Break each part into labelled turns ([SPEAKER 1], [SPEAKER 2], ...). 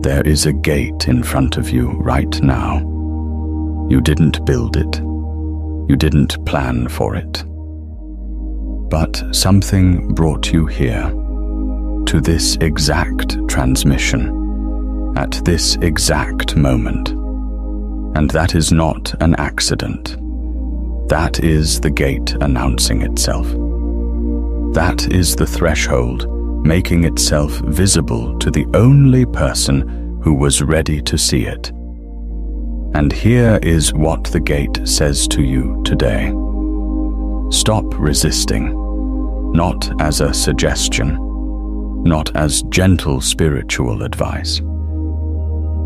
[SPEAKER 1] There is a gate in front of you right now. You didn't build it. You didn't plan for it. But something brought you here, to this exact transmission, at this exact moment. And that is not an accident. That is the gate announcing itself. That is the threshold making itself visible to the only person who was ready to see it. And here is what the gate says to you today. Stop resisting, not as a suggestion, not as gentle spiritual advice,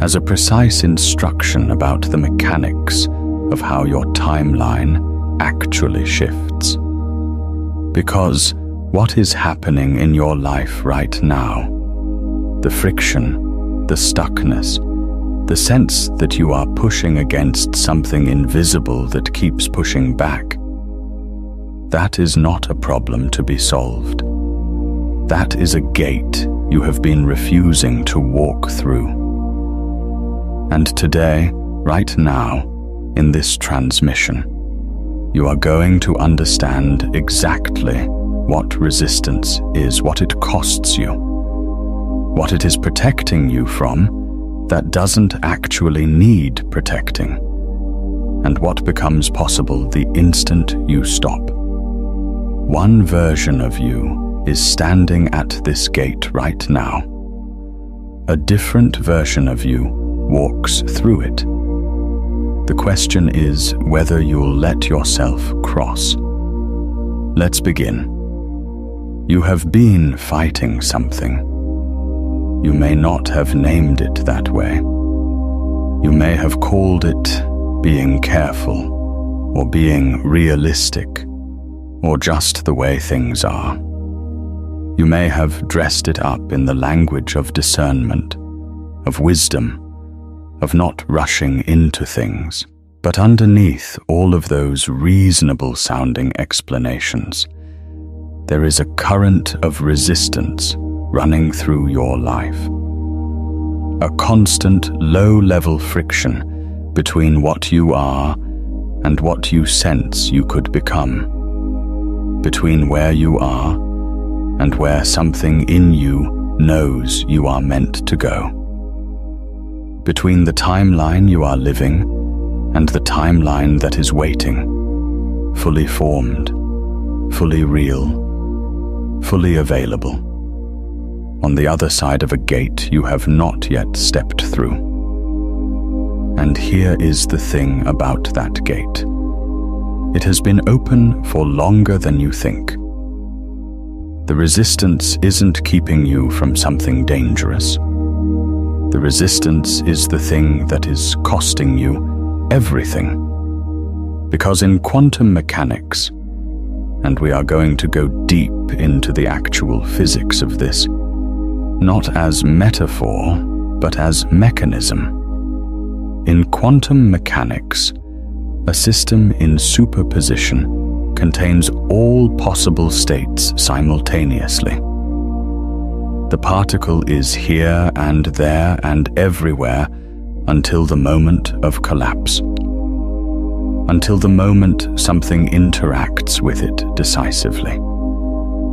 [SPEAKER 1] as a precise instruction about the mechanics of how your timeline actually shifts. Because what is happening in your life right now, the friction, the stuckness, the sense that you are pushing against something invisible that keeps pushing back, that is not a problem to be solved. That is a gate you have been refusing to walk through. And today, right now, in this transmission, you are going to understand exactly what resistance is, what it costs you, what it is protecting you from that doesn't actually need protecting, and what becomes possible the instant you stop. One version of you is standing at this gate right now. A different version of you walks through it. The question is whether you'll let yourself cross. Let's begin. You have been fighting something. You may not have named it that way. You may have called it being careful, or being realistic, or just the way things are. You may have dressed it up in the language of discernment, of wisdom, of not rushing into things. But underneath all of those reasonable-sounding explanations, there is a current of resistance running through your life. A constant low-level friction between what you are and what you sense you could become. Between where you are and where something in you knows you are meant to go. Between the timeline you are living and the timeline that is waiting, fully formed, fully real, fully available, on the other side of a gate you have not yet stepped through. And here is the thing about that gate. It has been open for longer than you think. The resistance isn't keeping you from something dangerous. The resistance is the thing that is costing you everything. Because in quantum mechanics, and we are going to go deep into the actual physics of this, not as metaphor, but as mechanism. In quantum mechanics, a system in superposition contains all possible states simultaneously. The particle is here and there and everywhere until the moment of collapse. Until the moment something interacts with it decisively,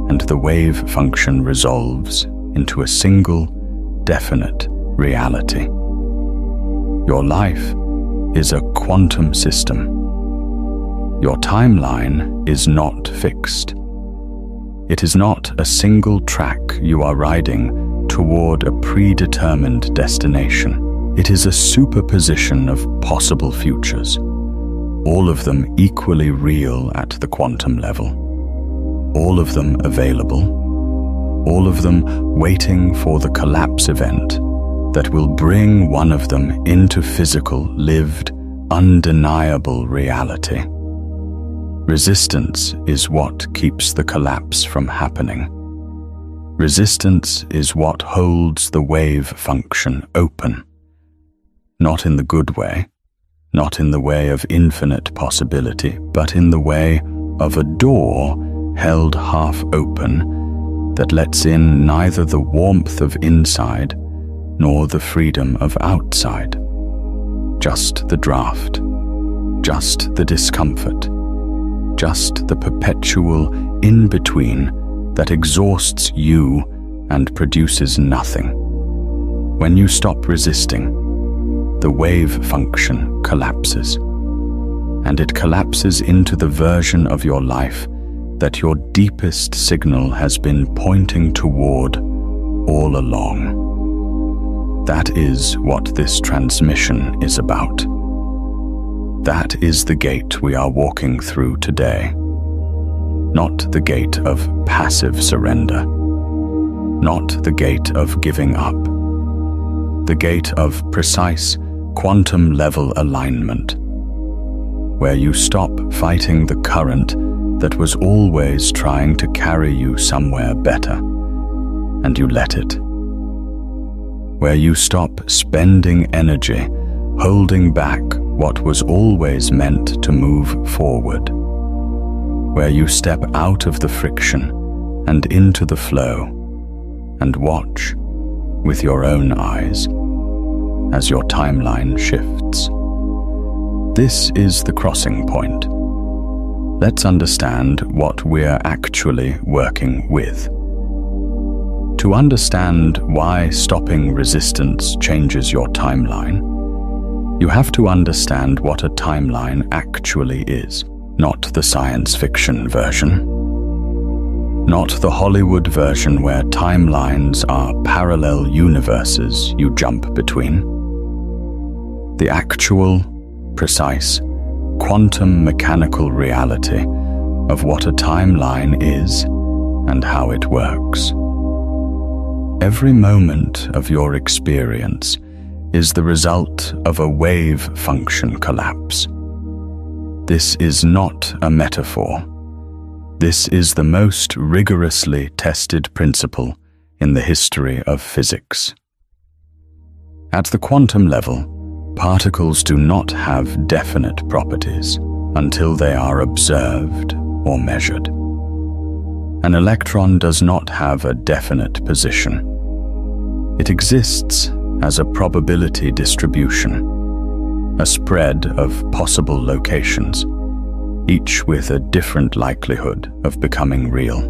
[SPEAKER 1] and the wave function resolves into a single, definite reality. Your life is a quantum system. Your timeline is not fixed. It is not a single track you are riding toward a predetermined destination. It is a superposition of possible futures, all of them equally real at the quantum level, all of them available, all of them waiting for the collapse event that will bring one of them into physical, lived, undeniable reality. Resistance is what keeps the collapse from happening. Resistance is what holds the wave function open. Not in the good way, not in the way of infinite possibility, but in the way of a door held half open that lets in neither the warmth of inside nor the freedom of outside. Just the draft, just the discomfort, just the perpetual in-between that exhausts you and produces nothing. When you stop resisting, the wave function collapses, and it collapses into the version of your life that your deepest signal has been pointing toward all along. That is what this transmission is about. That is the gate we are walking through today. Not the gate of passive surrender. Not the gate of giving up. The gate of precise quantum-level alignment, where you stop fighting the current that was always trying to carry you somewhere better, and you let it. Where you stop spending energy holding back what was always meant to move forward. Where you step out of the friction and into the flow and watch with your own eyes as your timeline shifts. This is the crossing point. Let's understand what we're actually working with. To understand why stopping resistance changes your timeline, you have to understand what a timeline actually is, not the science fiction version, not the Hollywood version where timelines are parallel universes you jump between. The actual, precise, quantum mechanical reality of what a timeline is and how it works. Every moment of your experience is the result of a wave function collapse. This is not a metaphor. This is the most rigorously tested principle in the history of physics. At the quantum level, particles do not have definite properties until they are observed or measured. An electron does not have a definite position. It exists as a probability distribution, a spread of possible locations, each with a different likelihood of becoming real.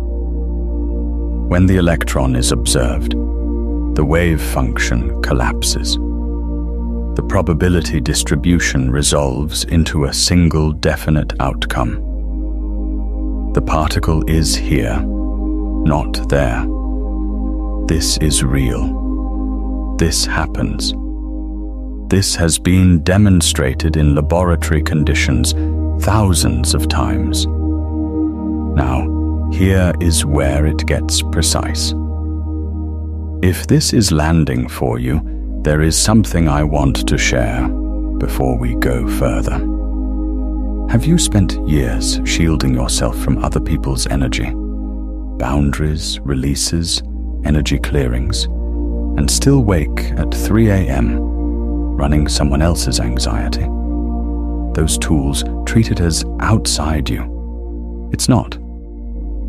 [SPEAKER 1] When the electron is observed, the wave function collapses. The probability distribution resolves into a single definite outcome. The particle is here, not there. This is real. This happens. This has been demonstrated in laboratory conditions thousands of times. Now, here is where it gets precise. If this is landing for you, there is something I want to share before we go further. Have you spent years shielding yourself from other people's energy, boundaries, releases, energy clearings, and still wake at 3 a.m., running someone else's anxiety? Those tools treat it as outside you. It's not.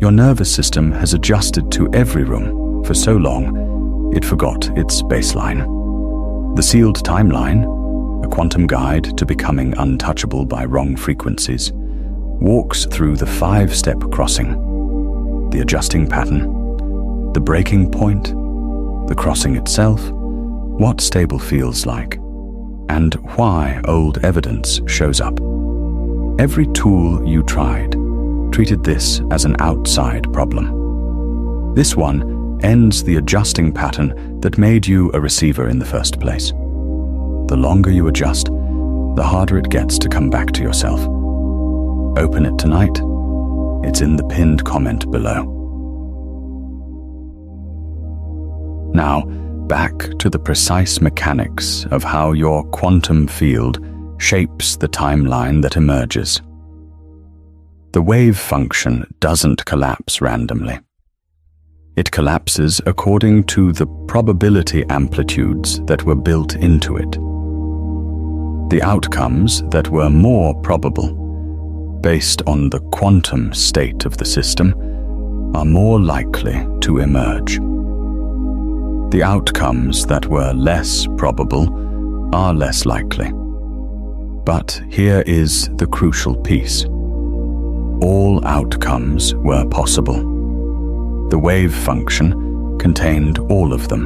[SPEAKER 1] Your nervous system has adjusted to every room for so long, it forgot its baseline. The sealed timeline, a quantum guide to becoming untouchable by wrong frequencies, walks through the 5-step crossing: the adjusting pattern, the breaking point, the crossing itself, what stable feels like, and why old evidence shows up. Every tool you tried treated this as an outside problem. This one ends the adjusting pattern that made you a receiver in the first place. The longer you adjust, the harder it gets to come back to yourself. Open it tonight. It's in the pinned comment below. Now, back to the precise mechanics of how your quantum field shapes the timeline that emerges. The wave function doesn't collapse randomly. It collapses according to the probability amplitudes that were built into it. The outcomes that were more probable, based on the quantum state of the system, are more likely to emerge. The outcomes that were less probable are less likely. But here is the crucial piece. All outcomes were possible. The wave function contained all of them.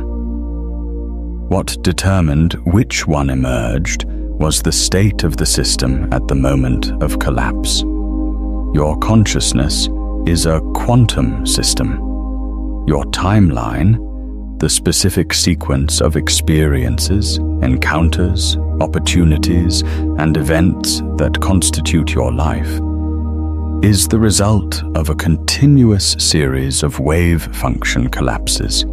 [SPEAKER 1] What determined which one emerged was the state of the system at the moment of collapse. Your consciousness is a quantum system. Your timeline, the specific sequence of experiences, encounters, opportunities, and events that constitute your life, is the result of a continuous series of wave function collapses,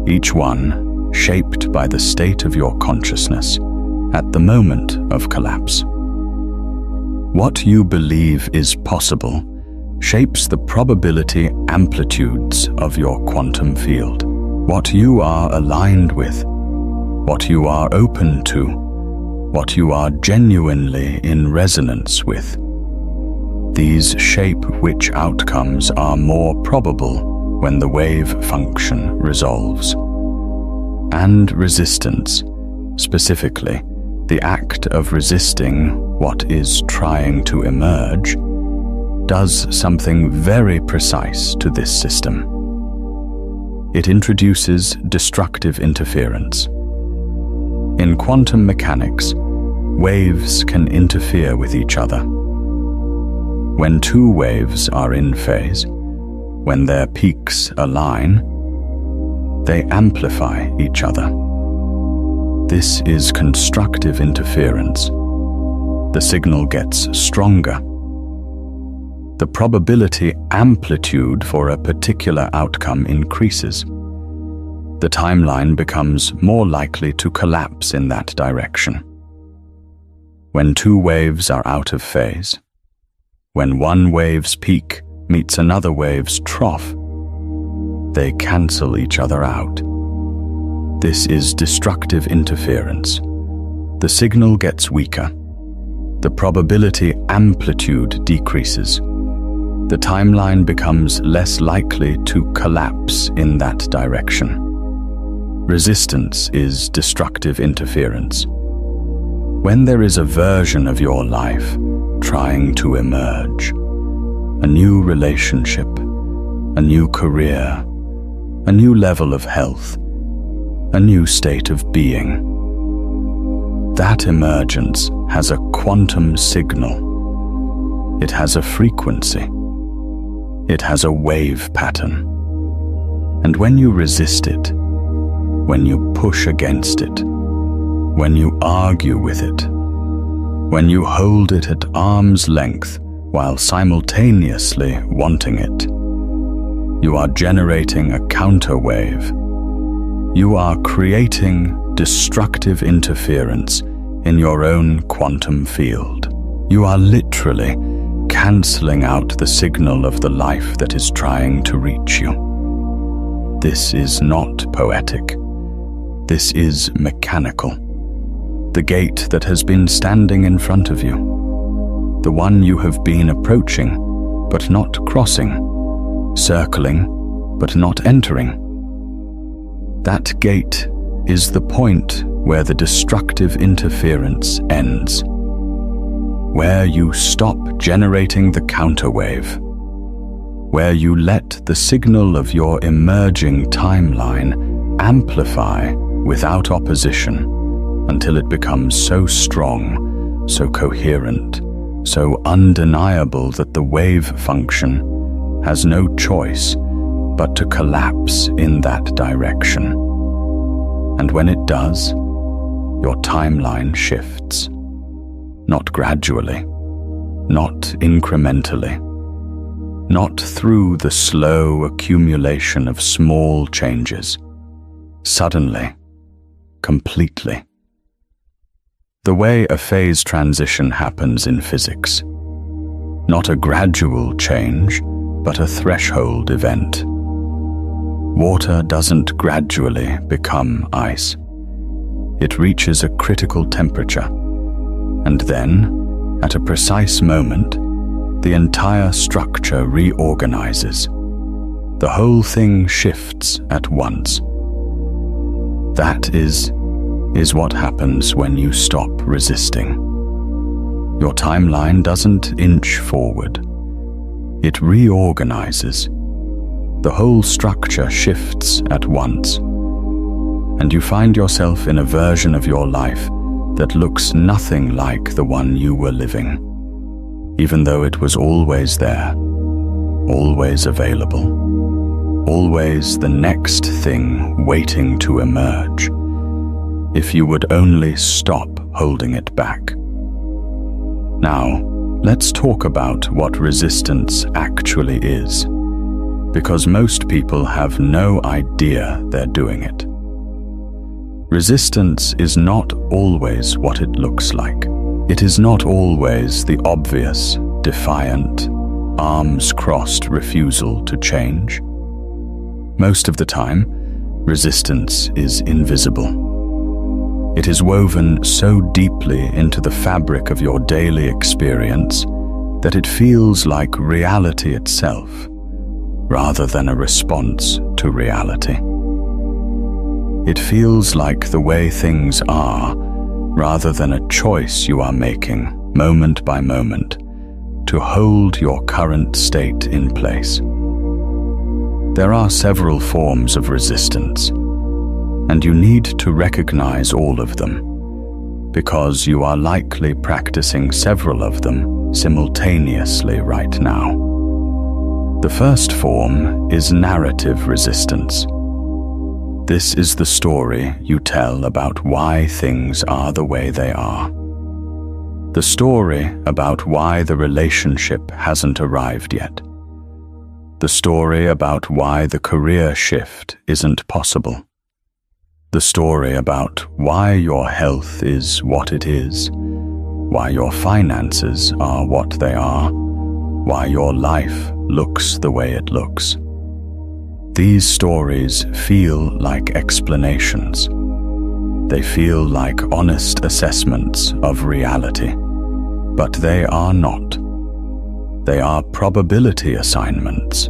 [SPEAKER 1] each one shaped by the state of your consciousness at the moment of collapse. What you believe is possible shapes the probability amplitudes of your quantum field. What you are aligned with, what you are open to, what you are genuinely in resonance with. These shape which outcomes are more probable when the wave function resolves. And resistance, specifically, the act of resisting what is trying to emerge, does something very precise to this system. It introduces destructive interference. In quantum mechanics, waves can interfere with each other. When two waves are in phase, when their peaks align, they amplify each other. This is constructive interference. The signal gets stronger. The probability amplitude for a particular outcome increases. The timeline becomes more likely to collapse in that direction. When two waves are out of phase, when one wave's peak meets another wave's trough, they cancel each other out. This is destructive interference. The signal gets weaker. The probability amplitude decreases. The timeline becomes less likely to collapse in that direction. Resistance is destructive interference. When there is a version of your life trying to emerge, a new relationship, a new career, a new level of health, a new state of being, that emergence has a quantum signal. It has a frequency. It has a wave pattern. And when you resist it, when you push against it, when you argue with it, when you hold it at arm's length while simultaneously wanting it, you are generating a counterwave. You are creating destructive interference in your own quantum field. You are literally cancelling out the signal of the life that is trying to reach you. This is not poetic. This is mechanical. The gate that has been standing in front of you. The one you have been approaching, but not crossing. Circling, but not entering. That gate is the point where the destructive interference ends. Where you stop generating the counterwave, where you let the signal of your emerging timeline amplify without opposition until it becomes so strong, so coherent, so undeniable that the wave function has no choice but to collapse in that direction. And when it does, your timeline shifts. Not gradually, not incrementally, not through the slow accumulation of small changes. Suddenly, completely. The way a phase transition happens in physics. Not a gradual change, but a threshold event. Water doesn't gradually become ice. It reaches a critical temperature. And then, at a precise moment, the entire structure reorganizes. The whole thing shifts at once. That is what happens when you stop resisting. Your timeline doesn't inch forward. It reorganizes. The whole structure shifts at once, and you find yourself in a version of your life that looks nothing like the one you were living, even though it was always there, always available, always the next thing waiting to emerge, if you would only stop holding it back. Now, let's talk about what resistance actually is, because most people have no idea they're doing it. Resistance is not always what it looks like. It is not always the obvious, defiant, arms-crossed refusal to change. Most of the time, resistance is invisible. It is woven so deeply into the fabric of your daily experience that it feels like reality itself, rather than a response to reality. It feels like the way things are, rather than a choice you are making, moment by moment, to hold your current state in place. There are several forms of resistance, and you need to recognize all of them, because you are likely practicing several of them simultaneously right now. The first form is narrative resistance. This is the story you tell about why things are the way they are. The story about why the relationship hasn't arrived yet. The story about why the career shift isn't possible. The story about why your health is what it is, why your finances are what they are, why your life looks the way it looks. These stories feel like explanations. They feel like honest assessments of reality, but they are not. They are probability assignments.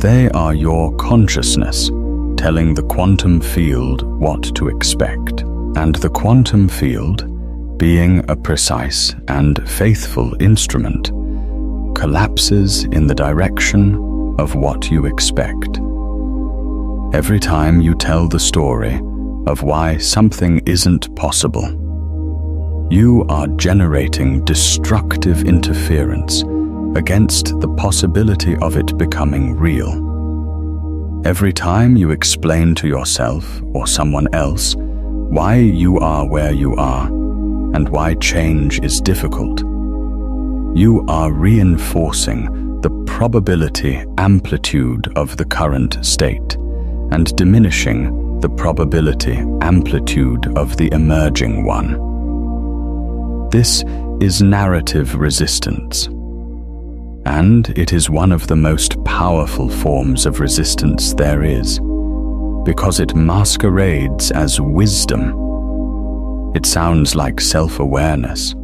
[SPEAKER 1] They are your consciousness telling the quantum field what to expect, and the quantum field, being a precise and faithful instrument, collapses in the direction of what you expect. Every time you tell the story of why something isn't possible, you are generating destructive interference against the possibility of it becoming real. Every time you explain to yourself or someone else why you are where you are and why change is difficult, you are reinforcing the probability amplitude of the current state and diminishing the probability amplitude of the emerging one. This is narrative resistance, and it is one of the most powerful forms of resistance there is, because it masquerades as wisdom. It sounds like self-awareness.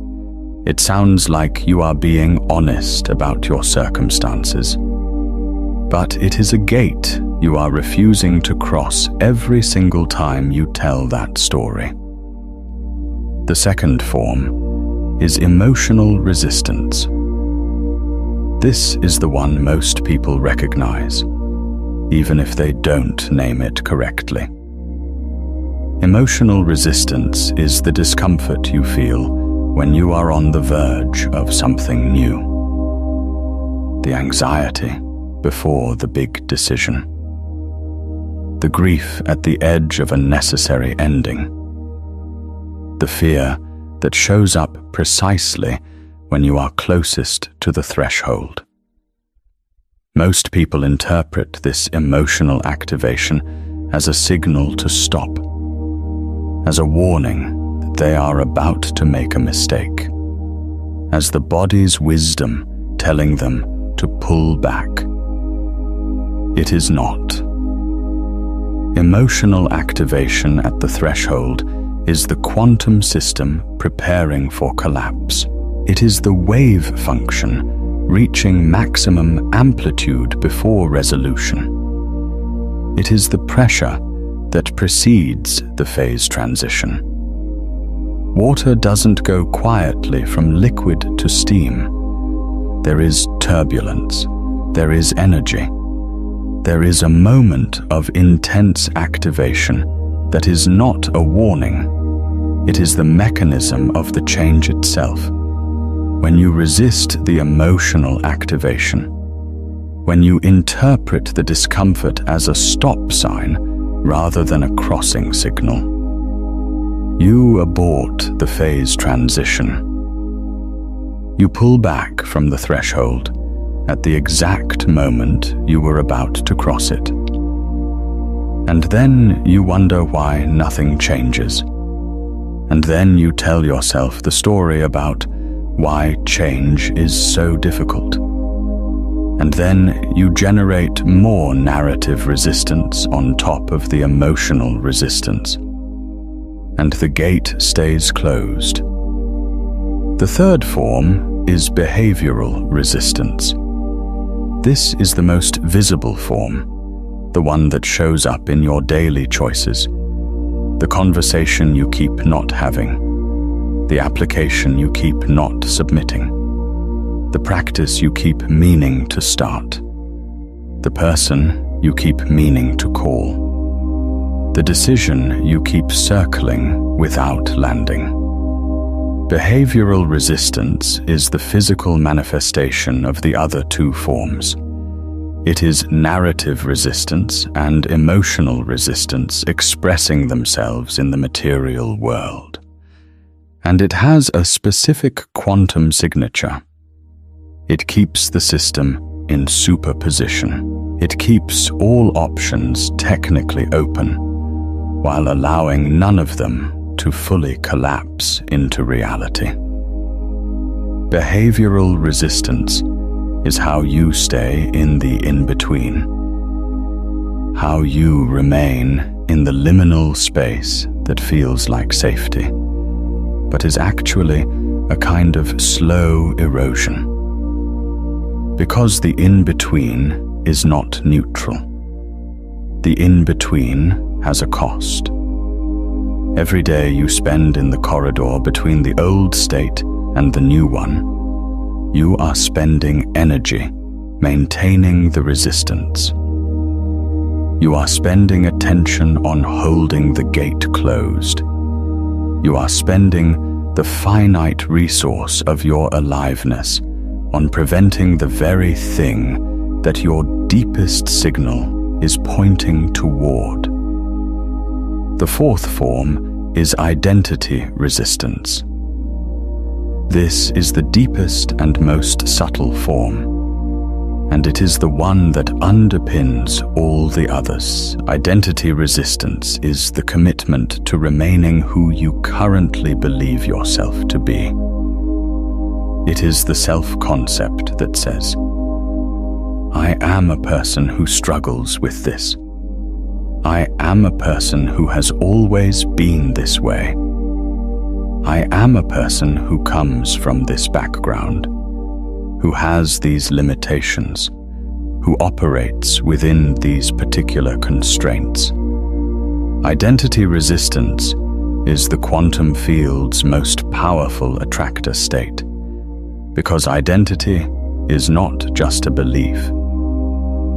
[SPEAKER 1] It sounds like you are being honest about your circumstances. But it is a gate you are refusing to cross every single time you tell that story. The second form is emotional resistance. This is the one most people recognize, even if they don't name it correctly. Emotional resistance is the discomfort you feel when you are on the verge of something new. The anxiety before the big decision. The grief at the edge of a necessary ending. The fear that shows up precisely when you are closest to the threshold. Most people interpret this emotional activation as a signal to stop, as a warning that they are about to make a mistake, as the body's wisdom telling them to pull back. It is not. Emotional activation at the threshold is the quantum system preparing for collapse. It is the wave function reaching maximum amplitude before resolution. It is the pressure that precedes the phase transition. Water doesn't go quietly from liquid to steam. There is turbulence. There is energy. There is a moment of intense activation that is not a warning. It is the mechanism of the change itself. When you resist the emotional activation, when you interpret the discomfort as a stop sign rather than a crossing signal, you abort the phase transition. You pull back from the threshold at the exact moment you were about to cross it. And then you wonder why nothing changes. And then you tell yourself the story about why change is so difficult. And then you generate more narrative resistance on top of the emotional resistance. And the gate stays closed. The third form is behavioral resistance. This is the most visible form, the one that shows up in your daily choices, the conversation you keep not having, the application you keep not submitting, the practice you keep meaning to start, the person you keep meaning to call, the decision you keep circling without landing. Behavioral resistance is the physical manifestation of the other two forms. It is narrative resistance and emotional resistance expressing themselves in the material world. And it has a specific quantum signature. It keeps the system in superposition. It keeps all options technically open, while allowing none of them to fully collapse into reality. Behavioral resistance is how you stay in the in-between, how you remain in the liminal space that feels like safety, but is actually a kind of slow erosion. Because the in-between is not neutral. The in-between has a cost. Every day you spend in the corridor between the old state and the new one, you are spending energy maintaining the resistance. You are spending attention on holding the gate closed. You are spending the finite resource of your aliveness on preventing the very thing that your deepest signal is pointing toward. The fourth form is identity resistance. This is the deepest and most subtle form, and it is the one that underpins all the others. Identity resistance is the commitment to remaining who you currently believe yourself to be. It is the self-concept that says, I am a person who struggles with this. I am a person who has always been this way. I am a person who comes from this background, who has these limitations, who operates within these particular constraints. Identity resistance is the quantum field's most powerful attractor state, because identity is not just a belief.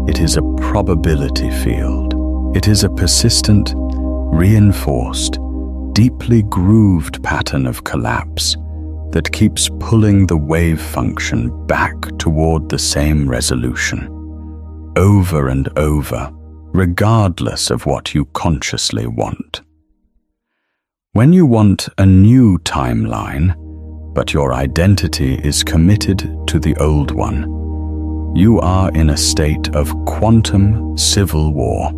[SPEAKER 1] It is a probability field. It is a persistent, reinforced, deeply grooved pattern of collapse that keeps pulling the wave function back toward the same resolution, over and over, regardless of what you consciously want. When you want a new timeline, but your identity is committed to the old one, you are in a state of quantum civil war.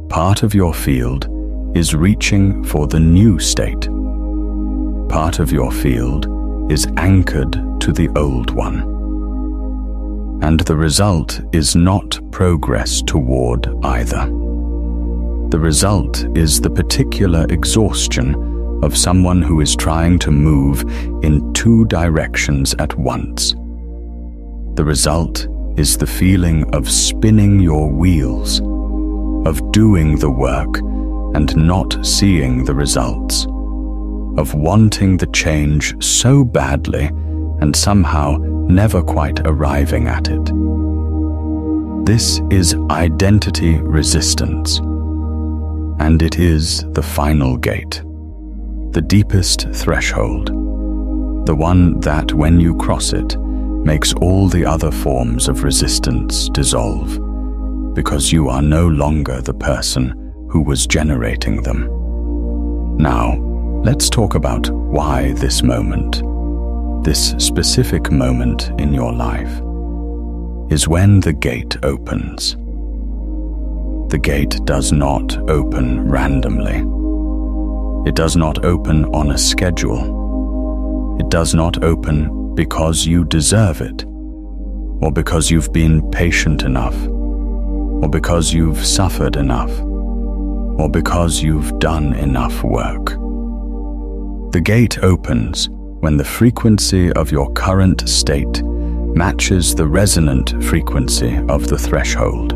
[SPEAKER 1] Part of your field is reaching for the new state. Part of your field is anchored to the old one. And the result is not progress toward either. The result is the particular exhaustion of someone who is trying to move in two directions at once. The result is the feeling of spinning your wheels, of doing the work and not seeing the results, of wanting the change so badly and somehow never quite arriving at it. This is identity resistance, and it is the final gate, the deepest threshold, the one that, when you cross it, makes all the other forms of resistance dissolve, because you are no longer the person who was generating them. Now, let's talk about why this moment, this specific moment in your life, is when the gate opens. The gate does not open randomly. It does not open on a schedule. It does not open because you deserve it, or because you've been patient enough, or because you've suffered enough, or because you've done enough work. The gate opens when the frequency of your current state matches the resonant frequency of the threshold.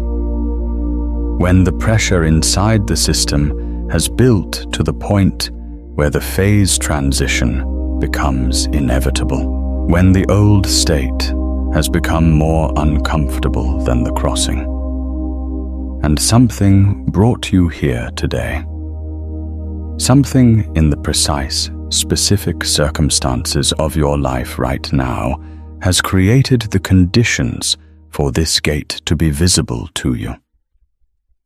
[SPEAKER 1] When the pressure inside the system has built to the point where the phase transition becomes inevitable. When the old state has become more uncomfortable than the crossing. And something brought you here today. Something in the precise, specific circumstances of your life right now has created the conditions for this gate to be visible to you.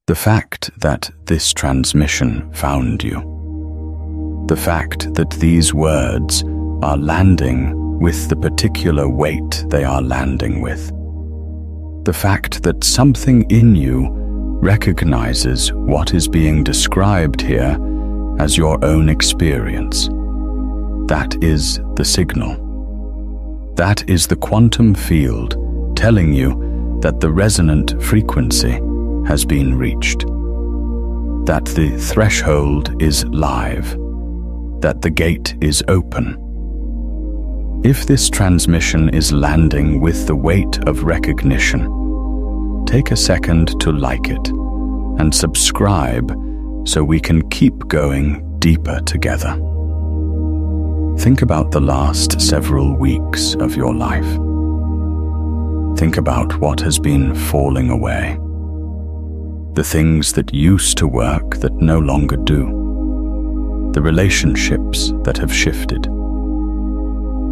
[SPEAKER 1] The fact that this transmission found you. The fact that these words are landing with the particular weight they are landing with. The fact that something in you recognizes what is being described here as your own experience. That is the signal. That is the quantum field telling you that the resonant frequency has been reached. That the threshold is live. That the gate is open. If this transmission is landing with the weight of recognition, take a second to like it and subscribe so we can keep going deeper together. Think about the last several weeks of your life. Think about what has been falling away. The things that used to work that no longer do. The relationships that have shifted.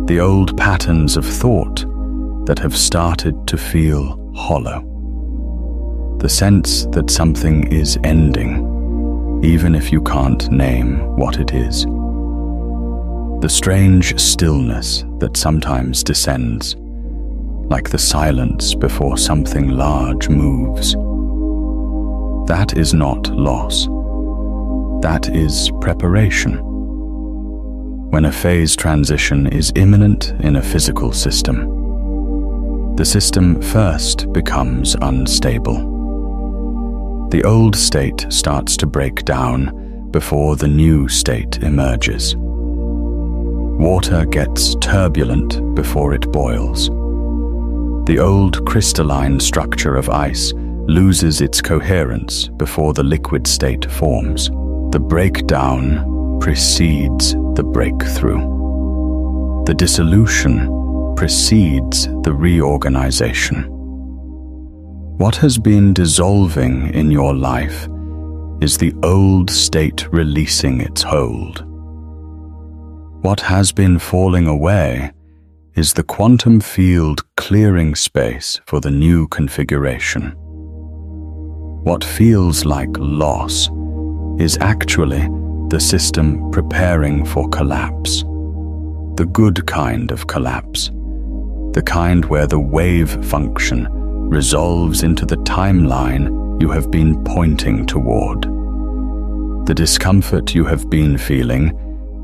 [SPEAKER 1] The old patterns of thought that have started to feel hollow. The sense that something is ending, even if you can't name what it is. The strange stillness that sometimes descends, like the silence before something large moves. That is not loss. That is preparation. When a phase transition is imminent in a physical system, the system first becomes unstable. The old state starts to break down before the new state emerges. Water gets turbulent before it boils. The old crystalline structure of ice loses its coherence before the liquid state forms. The breakdown precedes the breakthrough. The dissolution precedes the reorganization. What has been dissolving in your life is the old state releasing its hold. What has been falling away is the quantum field clearing space for the new configuration. What feels like loss is actually the system preparing for collapse. The good kind of collapse. The kind where the wave function resolves into the timeline you have been pointing toward. The discomfort you have been feeling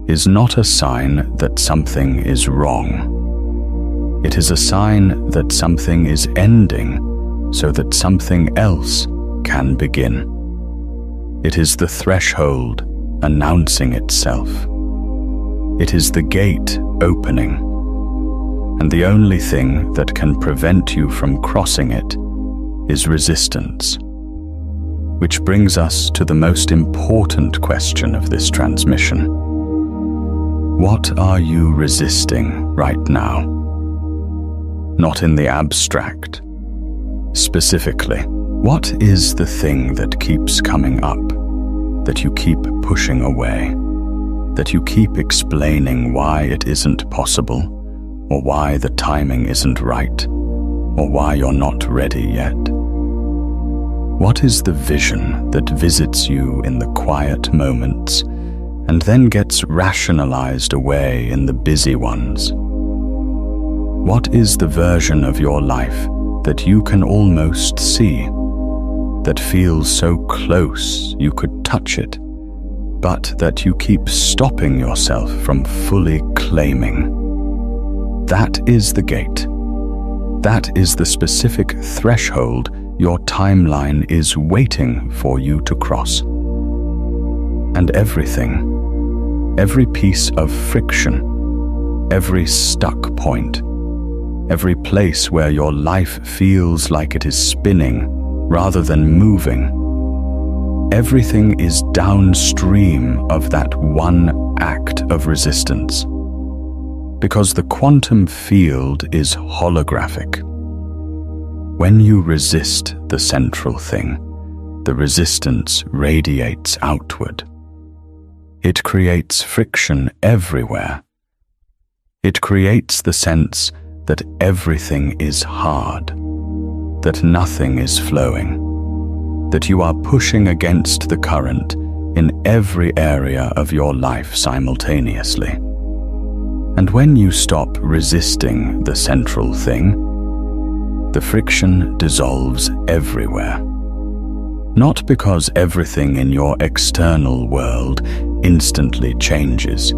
[SPEAKER 1] is not a sign that something is wrong. It is a sign that something is ending so that something else can begin. It is the threshold announcing itself. It is the gate opening, and the only thing that can prevent you from crossing it is resistance. Which brings us to the most important question of this transmission. What are you resisting right now? Not in the abstract. Specifically, what is the thing that keeps coming up, that you keep pushing away, that you keep explaining why it isn't possible, or why the timing isn't right, or why you're not ready yet? What is the vision that visits you in the quiet moments and then gets rationalized away in the busy ones? What is the version of your life that you can almost see, that feels so close you could touch it, but that you keep stopping yourself from fully claiming? That is the gate. That is the specific threshold your timeline is waiting for you to cross. And everything, every piece of friction, every stuck point, every place where your life feels like it is spinning rather than moving, everything is downstream of that one act of resistance. Because the quantum field is holographic. When you resist the central thing, the resistance radiates outward. It creates friction everywhere. It creates the sense that everything is hard, that nothing is flowing, that you are pushing against the current in every area of your life simultaneously. And when you stop resisting the central thing, the friction dissolves everywhere. Not because everything in your external world instantly changes,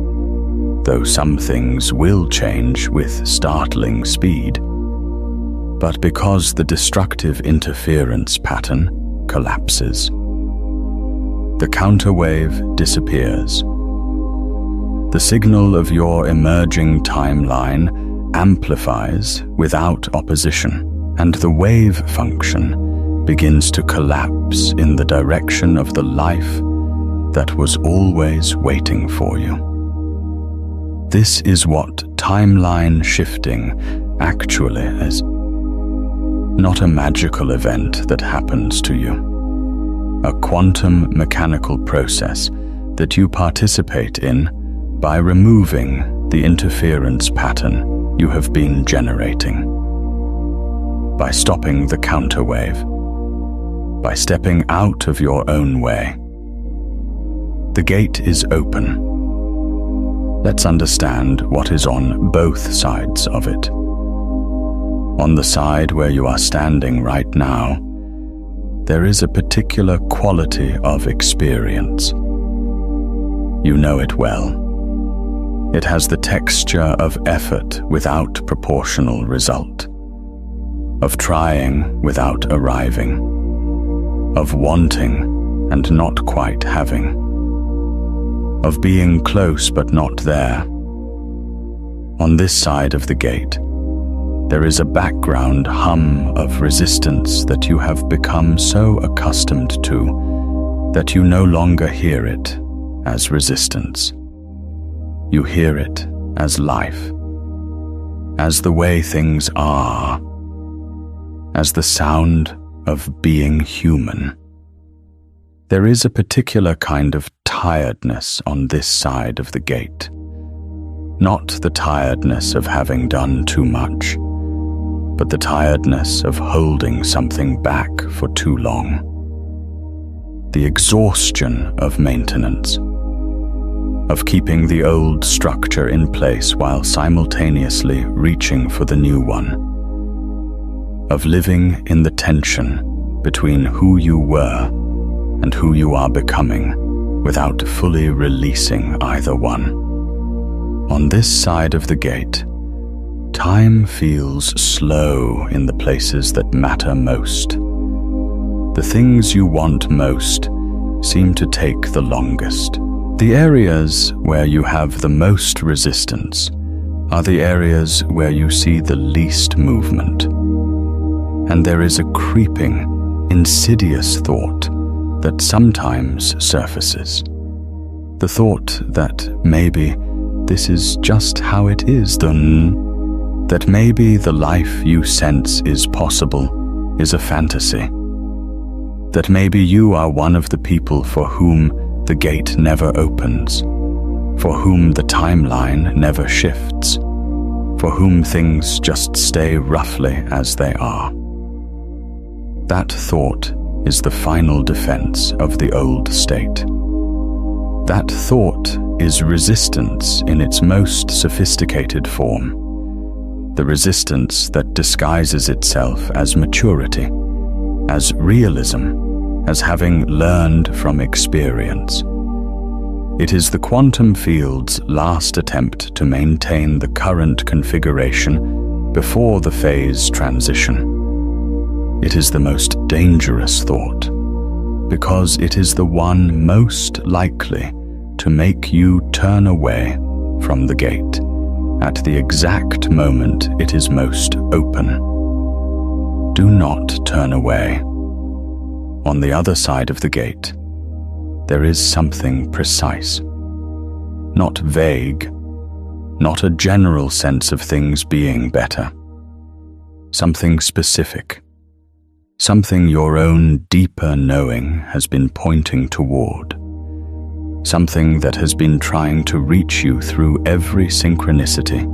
[SPEAKER 1] though some things will change with startling speed, but because the destructive interference pattern collapses. The counterwave disappears. The signal of your emerging timeline amplifies without opposition, and the wave function begins to collapse in the direction of the life that was always waiting for you. This is what timeline shifting actually is. Not a magical event that happens to you. A quantum mechanical process that you participate in by removing the interference pattern you have been generating. By stopping the counterwave, by stepping out of your own way. The gate is open. Let's understand what is on both sides of it. On the side where you are standing right now, there is a particular quality of experience. You know it well. It has the texture of effort without proportional result, of trying without arriving, of wanting and not quite having, of being close but not there. On this side of the gate, there is a background hum of resistance that you have become so accustomed to that you no longer hear it as resistance. You hear it as life, as the way things are, as the sound of being human. There is a particular kind of tiredness on this side of the gate. Not the tiredness of having done too much, but the tiredness of holding something back for too long. The exhaustion of maintenance, of keeping the old structure in place while simultaneously reaching for the new one, of living in the tension between who you were and who you are becoming without fully releasing either one. On this side of the gate, time feels slow in the places that matter most. The things you want most seem to take the longest. The areas where you have the most resistance are the areas where you see the least movement. And there is a creeping, insidious thought that sometimes surfaces. The thought that maybe this is just how it is, that maybe the life you sense is possible is a fantasy. That maybe you are one of the people for whom the gate never opens, for whom the timeline never shifts, for whom things just stay roughly as they are. That thought is the final defense of the old state. That thought is resistance in its most sophisticated form, the resistance that disguises itself as maturity, as realism, as having learned from experience. It is the quantum field's last attempt to maintain the current configuration before the phase transition. It is the most dangerous thought, because it is the one most likely to make you turn away from the gate at the exact moment it is most open. Do not turn away. On the other side of the gate, there is something precise, not vague, not a general sense of things being better. Something specific, something your own deeper knowing has been pointing toward. Something that has been trying to reach you through every synchronicity,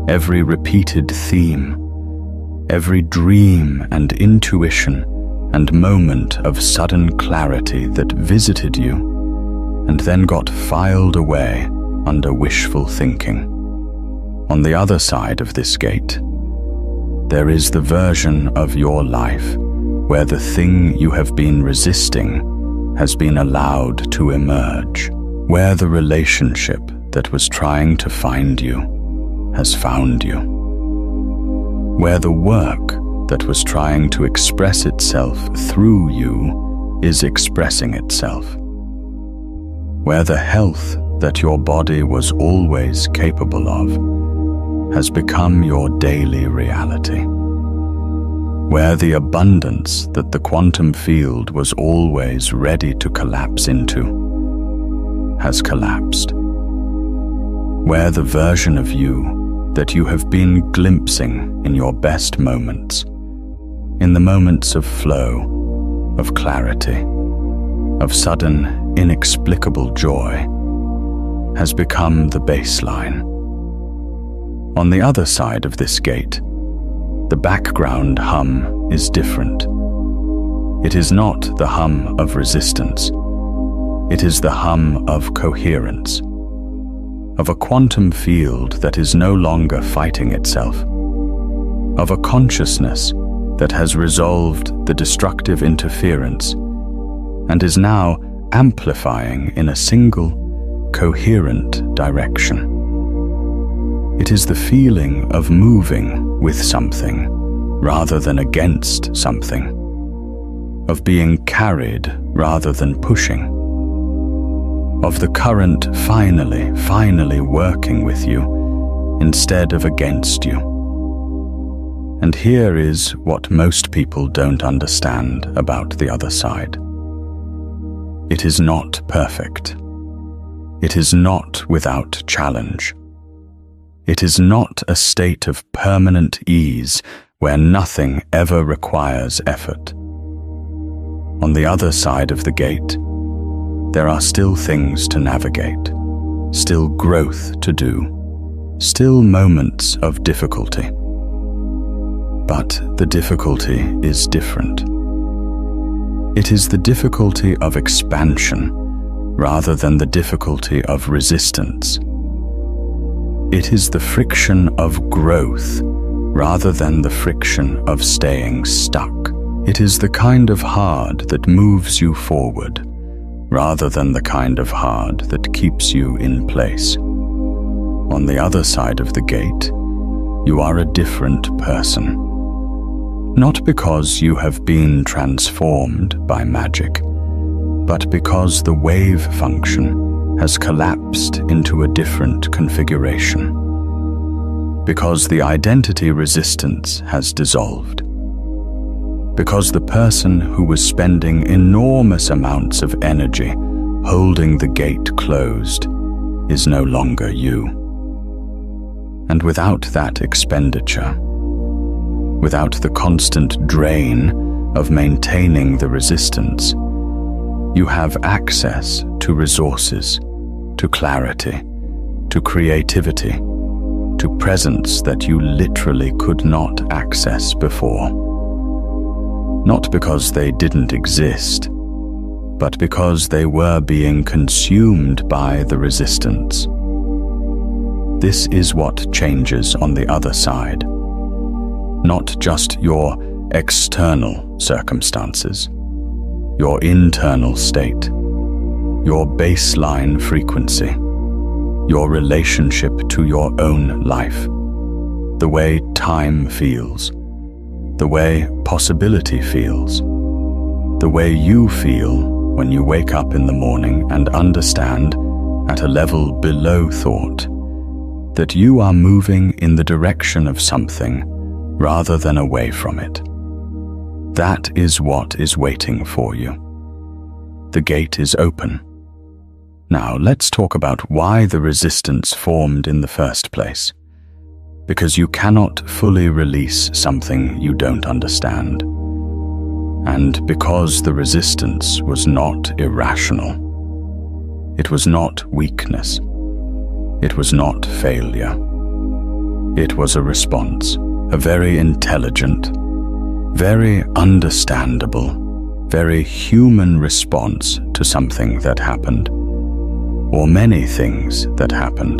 [SPEAKER 1] every repeated theme, every dream and intuition and moment of sudden clarity that visited you and then got filed away under wishful thinking. On the other side of this gate, there is the version of your life where the thing you have been resisting has been allowed to emerge, where the relationship that was trying to find you has found you, where the work that was trying to express itself through you is expressing itself, where the health that your body was always capable of has become your daily reality, where the abundance that the quantum field was always ready to collapse into has collapsed, where the version of you that you have been glimpsing in your best moments, in the moments of flow, of clarity, of sudden, inexplicable joy, has become the baseline. On the other side of this gate, the background hum is different. It is not the hum of resistance. It is the hum of coherence, of a quantum field that is no longer fighting itself, of a consciousness that has resolved the destructive interference and is now amplifying in a single, coherent direction. It is the feeling of moving with something rather than against something, of being carried rather than pushing, of the current finally working with you instead of against you. And here is what most people don't understand about the other side. It is not perfect. It is not without challenge. It is not a state of permanent ease where nothing ever requires effort. On the other side of the gate, there are still things to navigate, still growth to do, still moments of difficulty. But the difficulty is different. It is the difficulty of expansion rather than the difficulty of resistance. It is the friction of growth rather than the friction of staying stuck. It is the kind of hard that moves you forward rather than the kind of hard that keeps you in place. On the other side of the gate, you are a different person. Not because you have been transformed by magic, but because the wave function has collapsed into a different configuration. Because the identity resistance has dissolved. Because the person who was spending enormous amounts of energy holding the gate closed is no longer you. And without that expenditure, without the constant drain of maintaining the resistance, you have access to resources, to clarity, to creativity, to presence that you literally could not access before. Not because they didn't exist, but because they were being consumed by the resistance. This is what changes on the other side. Not just your external circumstances, your internal state, your baseline frequency, your relationship to your own life, the way time feels, the way possibility feels, the way you feel when you wake up in the morning and understand, at a level below thought, that you are moving in the direction of something rather than away from it. That is what is waiting for you. The gate is open. Now let's talk about why the resistance formed in the first place. Because you cannot fully release something you don't understand. And because the resistance was not irrational. It was not weakness. It was not failure. It was a response, a very intelligent, very understandable, very human response to something that happened, or many things that happened,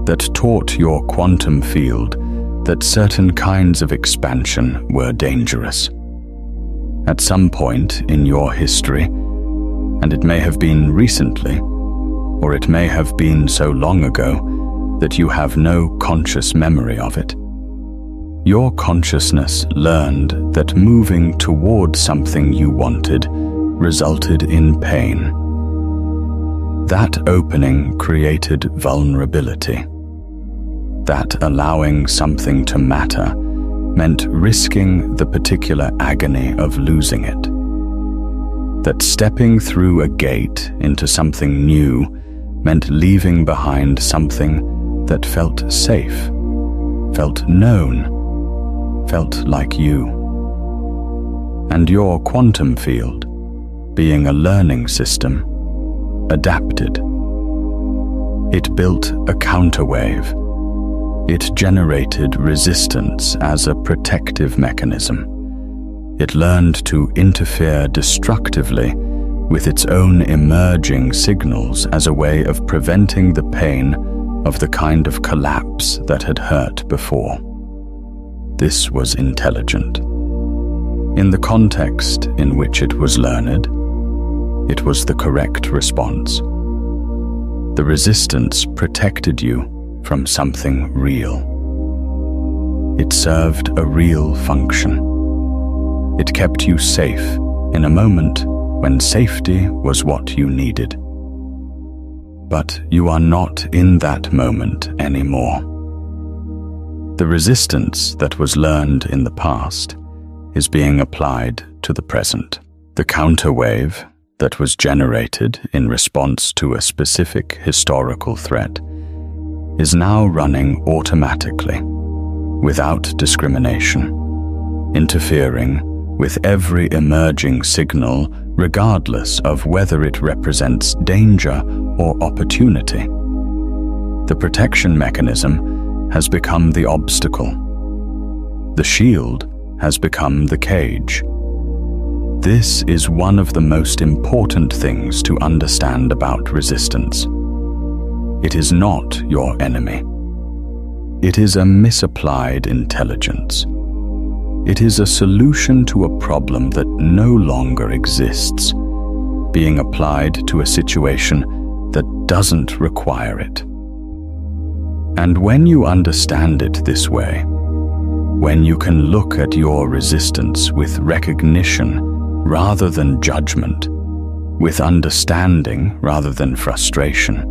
[SPEAKER 1] that taught your quantum field that certain kinds of expansion were dangerous. At some point in your history, and it may have been recently, or it may have been so long ago that you have no conscious memory of it, your consciousness learned that moving toward something you wanted resulted in pain. That opening created vulnerability. That allowing something to matter meant risking the particular agony of losing it. That stepping through a gate into something new meant leaving behind something that felt safe, felt known, felt like you. And your quantum field, being a learning system, adapted. It built a counterwave. It generated resistance as a protective mechanism. It learned to interfere destructively with its own emerging signals as a way of preventing the pain of the kind of collapse that had hurt before. This was intelligent. In the context in which it was learned, it was the correct response. The resistance protected you from something real. It served a real function. It kept you safe in a moment when safety was what you needed. But you are not in that moment anymore. The resistance that was learned in the past is being applied to the present. The counterwave that was generated in response to a specific historical threat is now running automatically, without discrimination, interfering with every emerging signal regardless of whether it represents danger or opportunity. The protection mechanism has become the obstacle. The shield has become the cage. This is one of the most important things to understand about resistance. It is not your enemy. It is a misapplied intelligence. It is a solution to a problem that no longer exists, being applied to a situation that doesn't require it. And when you understand it this way, when you can look at your resistance with recognition rather than judgment, with understanding rather than frustration,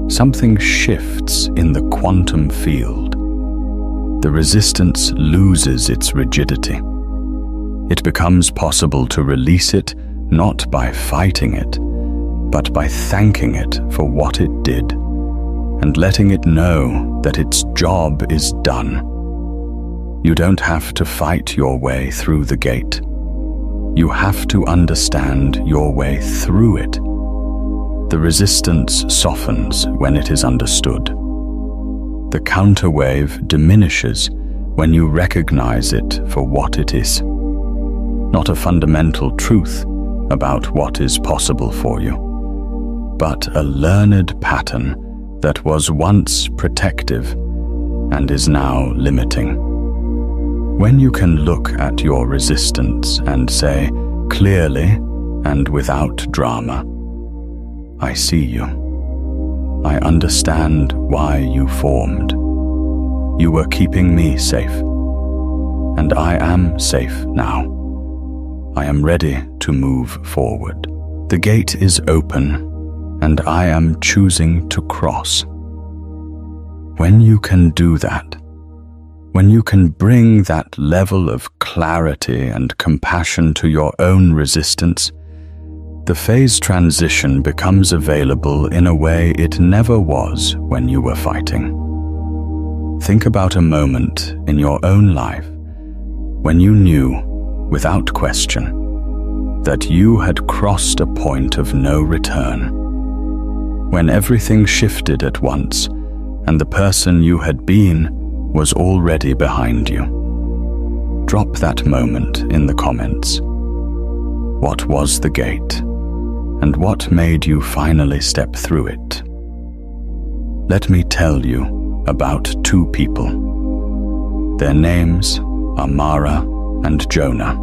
[SPEAKER 1] something shifts in the quantum field. The resistance loses its rigidity. it becomes possible to release it not by fighting it, but by thanking it for what it did, and letting it know that its job is done. You don't have to fight your way through the gate. You have to understand your way through it. The resistance softens when it is understood. The counterwave diminishes when you recognize it for what it is. Not a fundamental truth about what is possible for you, but a learned pattern that was once protective and is now limiting. When you can look at your resistance and say clearly and without drama, "I see you. I understand why you formed. You were keeping me safe, and I am safe now. I am ready to move forward. The gate is open, and I am choosing to cross." When you can do that, when you can bring that level of clarity and compassion to your own resistance, the phase transition becomes available in a way it never was when you were fighting. Think about a moment in your own life when you knew, without question, that you had crossed a point of no return, when everything shifted at once and the person you had been was already behind you. Drop that moment in the comments. What was the gate, and what made you finally step through it? Let me tell you about two people. Their names are Mara and Jonah.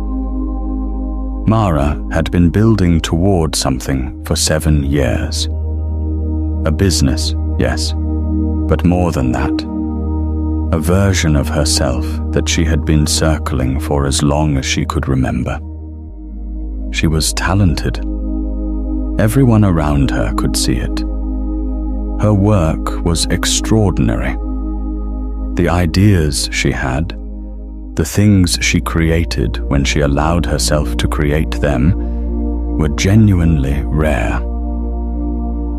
[SPEAKER 1] Mara had been building toward something for 7 years. A business, yes, but more than that. A version of herself that she had been circling for as long as she could remember. She was talented. Everyone around her could see it. Her work was extraordinary. The ideas she had, the things she created when she allowed herself to create them, were genuinely rare.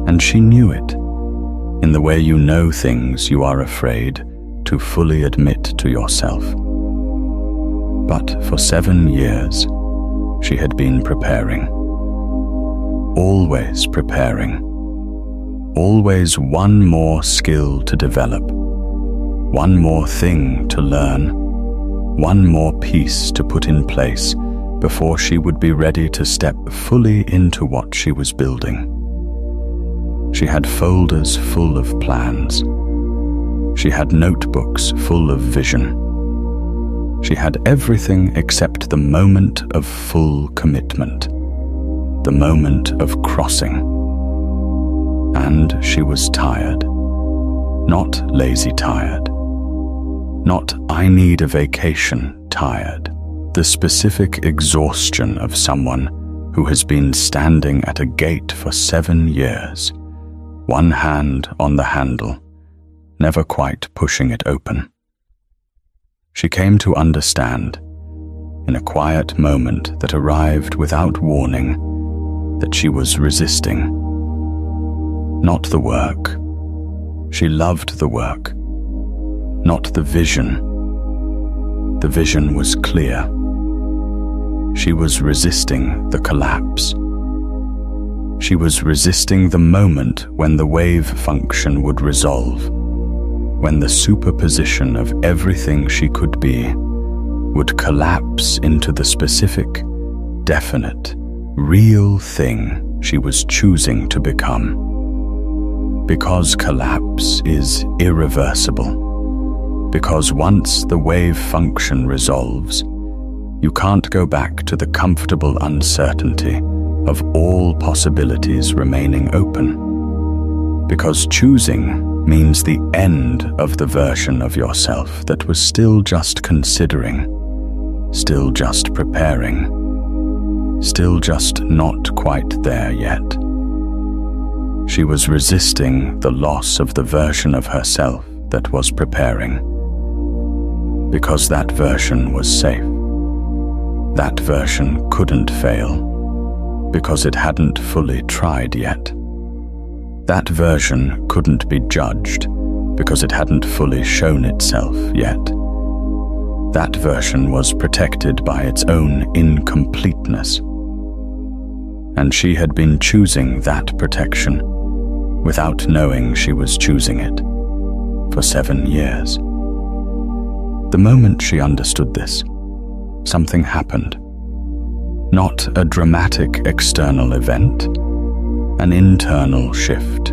[SPEAKER 1] And she knew it, in the way you know things you are afraid to fully admit to yourself. But for 7 years, she had been preparing. Always preparing. Always one more skill to develop, one more thing to learn, one more piece to put in place before she would be ready to step fully into what she was building. She had folders full of plans. She had notebooks full of vision. She had everything except the moment of full commitment, the moment of crossing. And she was tired. Not lazy tired. Not I need a vacation tired. The specific exhaustion of someone who has been standing at a gate for 7 years, one hand on the handle, never quite pushing it open. She came to understand, in a quiet moment that arrived without warning, that she was resisting. Not the work. She loved the work. Not the vision. The vision was clear. She was resisting the collapse. She was resisting the moment when the wave function would resolve, when the superposition of everything she could be would collapse into the specific, definite, real thing she was choosing to become. Because collapse is irreversible. Because once the wave function resolves, you can't go back to the comfortable uncertainty of all possibilities remaining open. Because choosing means the end of the version of yourself that was still just considering, still just preparing, still just not quite there yet. She was resisting the loss of the version of herself that was preparing. Because that version was safe. That version couldn't fail, because it hadn't fully tried yet. That version couldn't be judged, because it hadn't fully shown itself yet. That version was protected by its own incompleteness. And she had been choosing that protection, without knowing she was choosing it, for 7 years. The moment she understood this, something happened. Not a dramatic external event, an internal shift.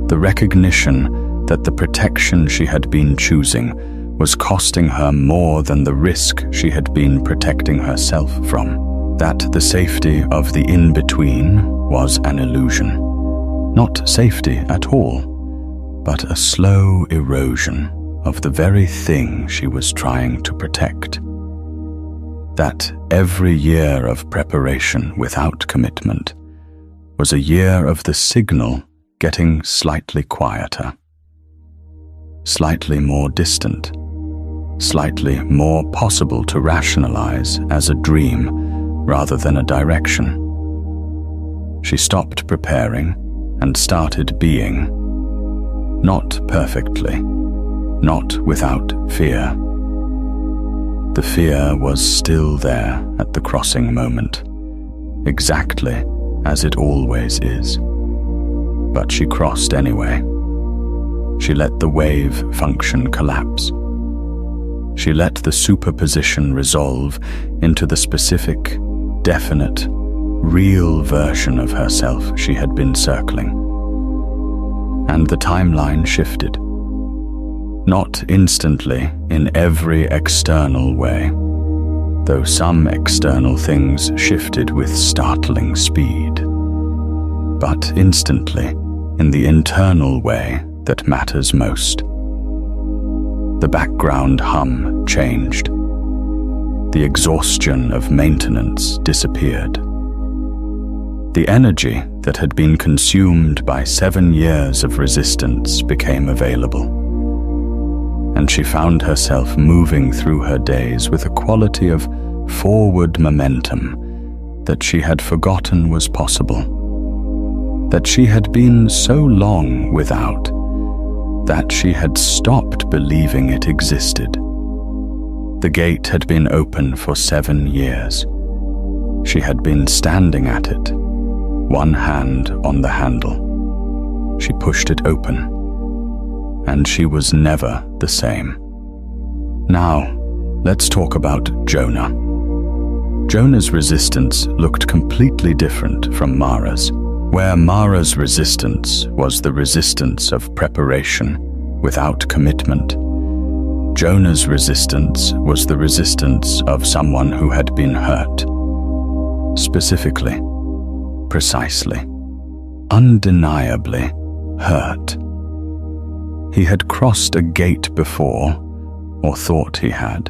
[SPEAKER 1] The recognition that the protection she had been choosing was costing her more than the risk she had been protecting herself from. That the safety of the in-between was an illusion. Not safety at all, but a slow erosion of the very thing she was trying to protect. That every year of preparation without commitment was a year of the signal getting slightly quieter, slightly more distant, slightly more possible to rationalize as a dream rather than a direction. She stopped preparing and started being, not perfectly, not without fear. The fear was still there at the crossing moment, exactly as it always is. But she crossed anyway. She let the wave function collapse. She let the superposition resolve into the specific, definite, real version of herself she had been circling. And the timeline shifted. Not instantly in every external way, though some external things shifted with startling speed, but instantly in the internal way that matters most. The background hum changed. The exhaustion of maintenance disappeared. The energy that had been consumed by 7 years of resistance became available. And she found herself moving through her days with a quality of forward momentum that she had forgotten was possible, that she had been so long without, that she had stopped believing it existed. The gate had been open for 7 years. She had been standing at it, one hand on the handle. She pushed it open, and she was never the same. Now, let's talk about Jonah. Jonah's resistance looked completely different from Mara's. Where Mara's resistance was the resistance of preparation without commitment, Jonah's resistance was the resistance of someone who had been hurt. Specifically, precisely, undeniably hurt. He had crossed a gate before, or thought he had,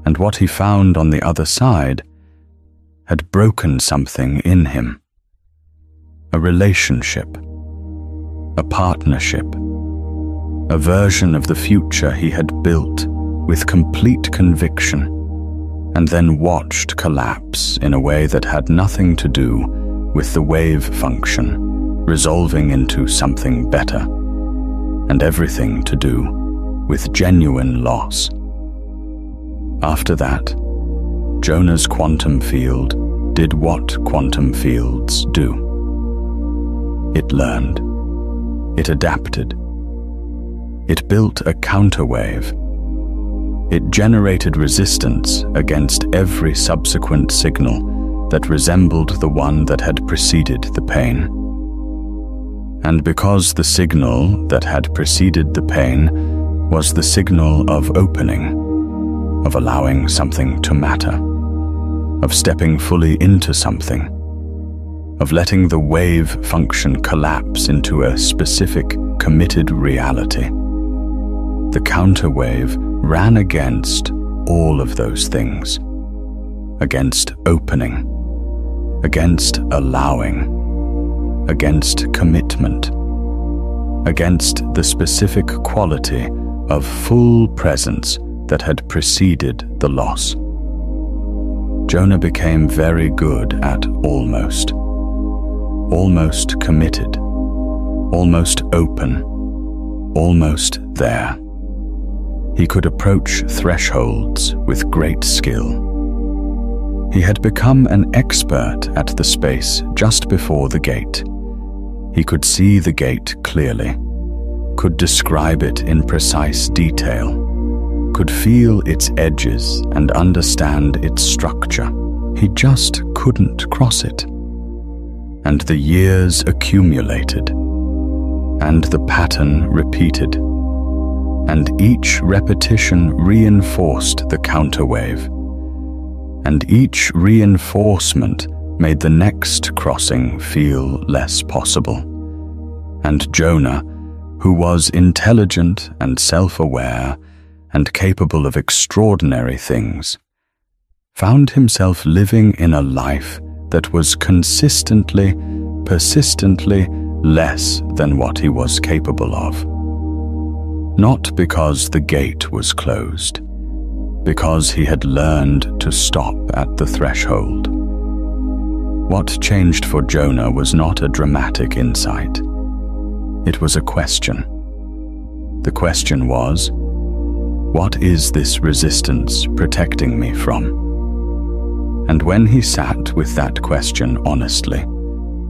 [SPEAKER 1] and what he found on the other side had broken something in him. A relationship, a partnership, a version of the future he had built with complete conviction, and then watched collapse in a way that had nothing to do with the wave function resolving into something better, and everything to do with genuine loss. After that, Jonah's quantum field did what quantum fields do. It learned. It adapted. It built a counterwave. It generated resistance against every subsequent signal that resembled the one that had preceded the pain. And because the signal that had preceded the pain was the signal of opening, of allowing something to matter, of stepping fully into something, of letting the wave function collapse into a specific, committed reality, the counterwave ran against all of those things, against opening, against allowing, against commitment, against the specific quality of full presence that had preceded the loss. Jonah became very good at almost. Almost committed. Almost open. Almost there. He could approach thresholds with great skill. He had become an expert at the space just before the gate. He could see the gate clearly, could describe it in precise detail, could feel its edges and understand its structure. He just couldn't cross it. And the years accumulated, and the pattern repeated, and each repetition reinforced the counterwave, and each reinforcement made the next crossing feel less possible. And Jonah, who was intelligent and self-aware and capable of extraordinary things, found himself living in a life that was consistently, persistently less than what he was capable of. Not because the gate was closed, because he had learned to stop at the threshold. What changed for Jonah was not a dramatic insight. It was a question. The question was, what is this resistance protecting me from? And when he sat with that question honestly,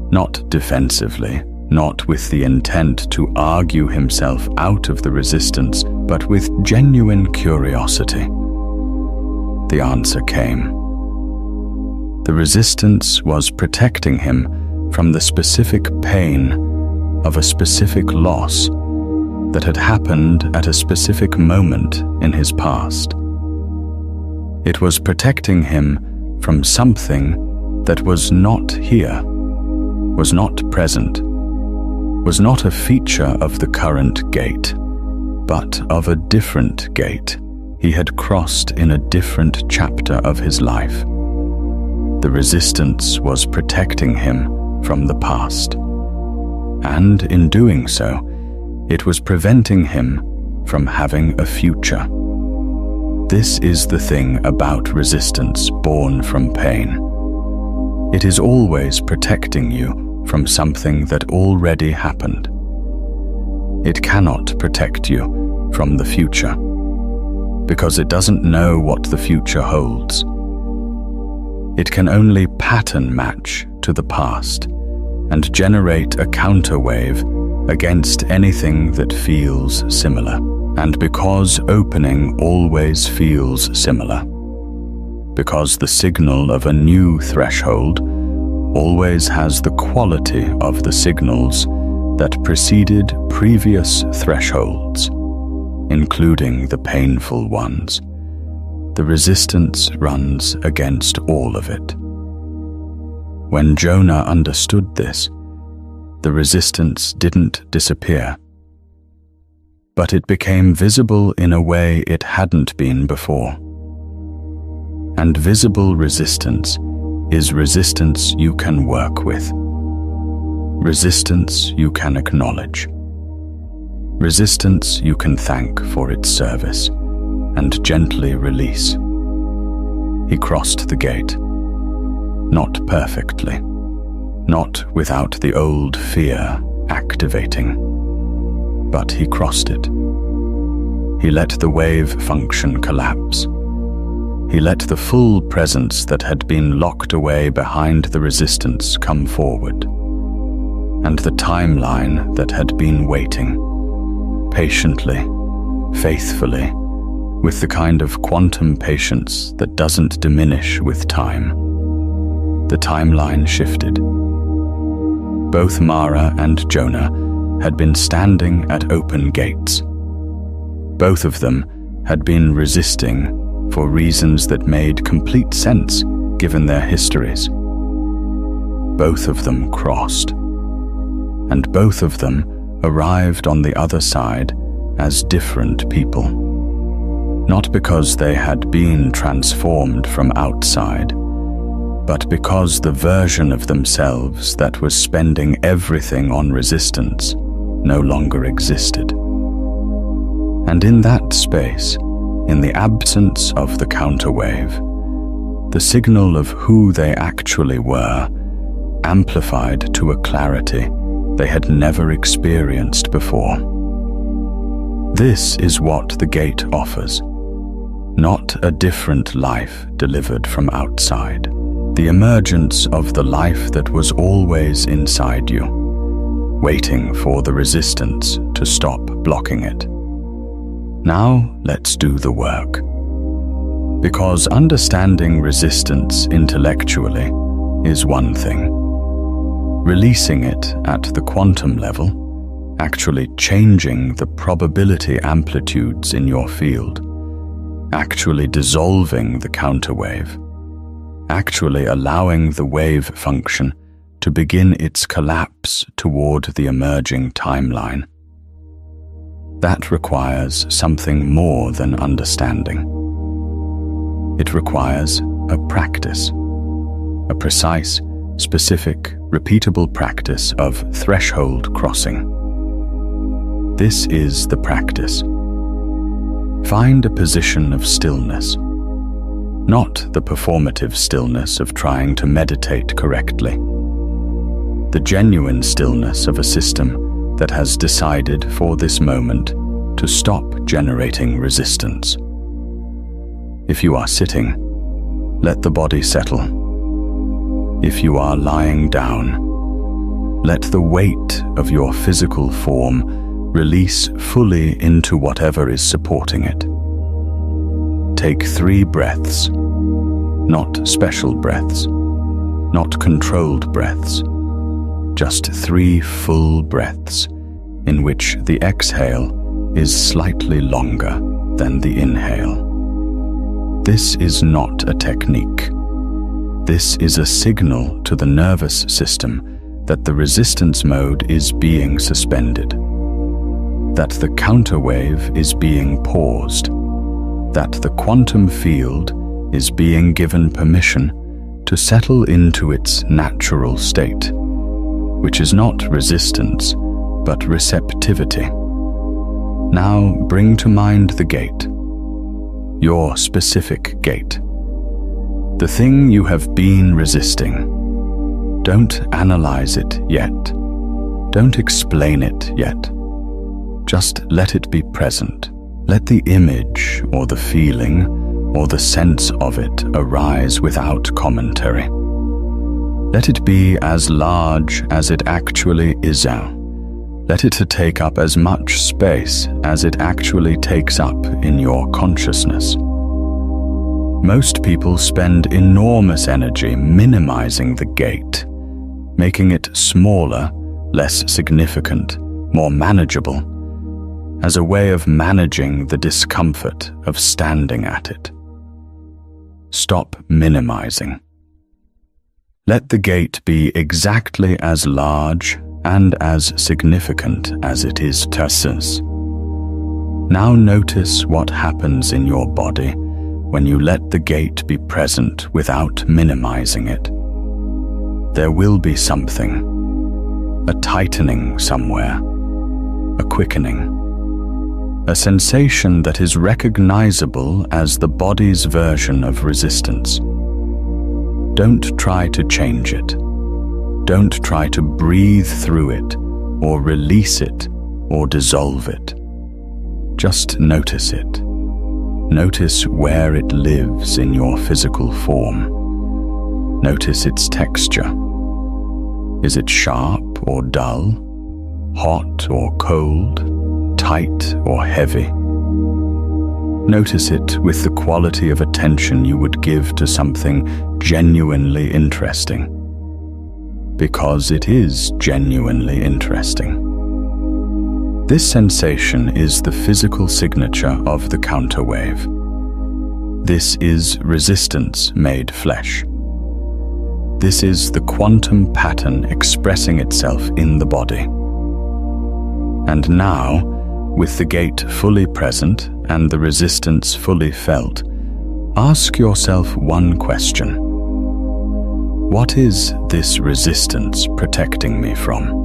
[SPEAKER 1] not defensively, not with the intent to argue himself out of the resistance, but with genuine curiosity, the answer came. The resistance was protecting him from the specific pain of a specific loss that had happened at a specific moment in his past. It was protecting him from something that was not here, was not present, was not a feature of the current gate, but of a different gate he had crossed in a different chapter of his life. The resistance was protecting him from the past, and in doing so, it was preventing him from having a future. This is the thing about resistance born from pain. It is always protecting you from something that already happened. It cannot protect you from the future, because it doesn't know what the future holds. It can only pattern match to the past and generate a counterwave against anything that feels similar. And because opening always feels similar, because the signal of a new threshold always has the quality of the signals that preceded previous thresholds, including the painful ones, the resistance runs against all of it. When Jonah understood this, the resistance didn't disappear, but it became visible in a way it hadn't been before. And visible resistance is resistance you can work with, resistance you can acknowledge, resistance you can thank for its service and gently release. He crossed the gate, not perfectly, not without the old fear activating, but he crossed it. He let the wave function collapse. He let the full presence that had been locked away behind the resistance come forward, and the timeline that had been waiting, patiently, faithfully, with the kind of quantum patience that doesn't diminish with time. The timeline shifted. Both Mara and Jonah had been standing at open gates. Both of them had been resisting for reasons that made complete sense given their histories. Both of them crossed, and both of them arrived on the other side as different people. Not because they had been transformed from outside, but because the version of themselves that was spending everything on resistance no longer existed. And in that space, in the absence of the counterwave, the signal of who they actually were, amplified to a clarity they had never experienced before. This is what the gate offers. Not a different life delivered from outside, the emergence of the life that was always inside you, waiting for the resistance to stop blocking it. Now let's do the work. Because understanding resistance intellectually is one thing. Releasing it at the quantum level, actually changing the probability amplitudes in your field, actually dissolving the counterwave, actually allowing the wave function to begin its collapse toward the emerging timeline. That requires something more than understanding. It requires a practice, a precise, specific, repeatable practice of threshold crossing. This is the practice. Find a position of stillness, not the performative stillness of trying to meditate correctly, the genuine stillness of a system that has decided for this moment to stop generating resistance. If you are sitting, let the body settle. If you are lying down, let the weight of your physical form release fully into whatever is supporting it. Take 3 breaths, not special breaths, not controlled breaths, just 3 full breaths in which the exhale is slightly longer than the inhale. This is not a technique. This is a signal to the nervous system that the resistance mode is being suspended, that the counterwave is being paused, that the quantum field is being given permission to settle into its natural state, which is not resistance, but receptivity. Now bring to mind the gate, your specific gate. The thing you have been resisting. Don't analyze it yet. Don't explain it yet. Just let it be present. Let the image or the feeling or the sense of it arise without commentary. Let it be as large as it actually is. Let it take up as much space as it actually takes up in your consciousness. Most people spend enormous energy minimizing the gate, making it smaller, less significant, more manageable, as a way of managing the discomfort of standing at it. Stop minimizing. Let the gate be exactly as large and as significant as it is to us. Now notice what happens in your body when you let the gate be present without minimizing it. There will be something, a tightening somewhere, a quickening, a sensation that is recognizable as the body's version of resistance. Don't try to change it. Don't try to breathe through it, or release it, or dissolve it. Just notice it. Notice where it lives in your physical form. Notice its texture. Is it sharp or dull? Hot or cold? Tight or heavy? Notice it with the quality of attention you would give to something genuinely interesting. Because it is genuinely interesting. This sensation is the physical signature of the counterwave. This is resistance made flesh. This is the quantum pattern expressing itself in the body. And now, with the gate fully present and the resistance fully felt, ask yourself one question. What is this resistance protecting me from?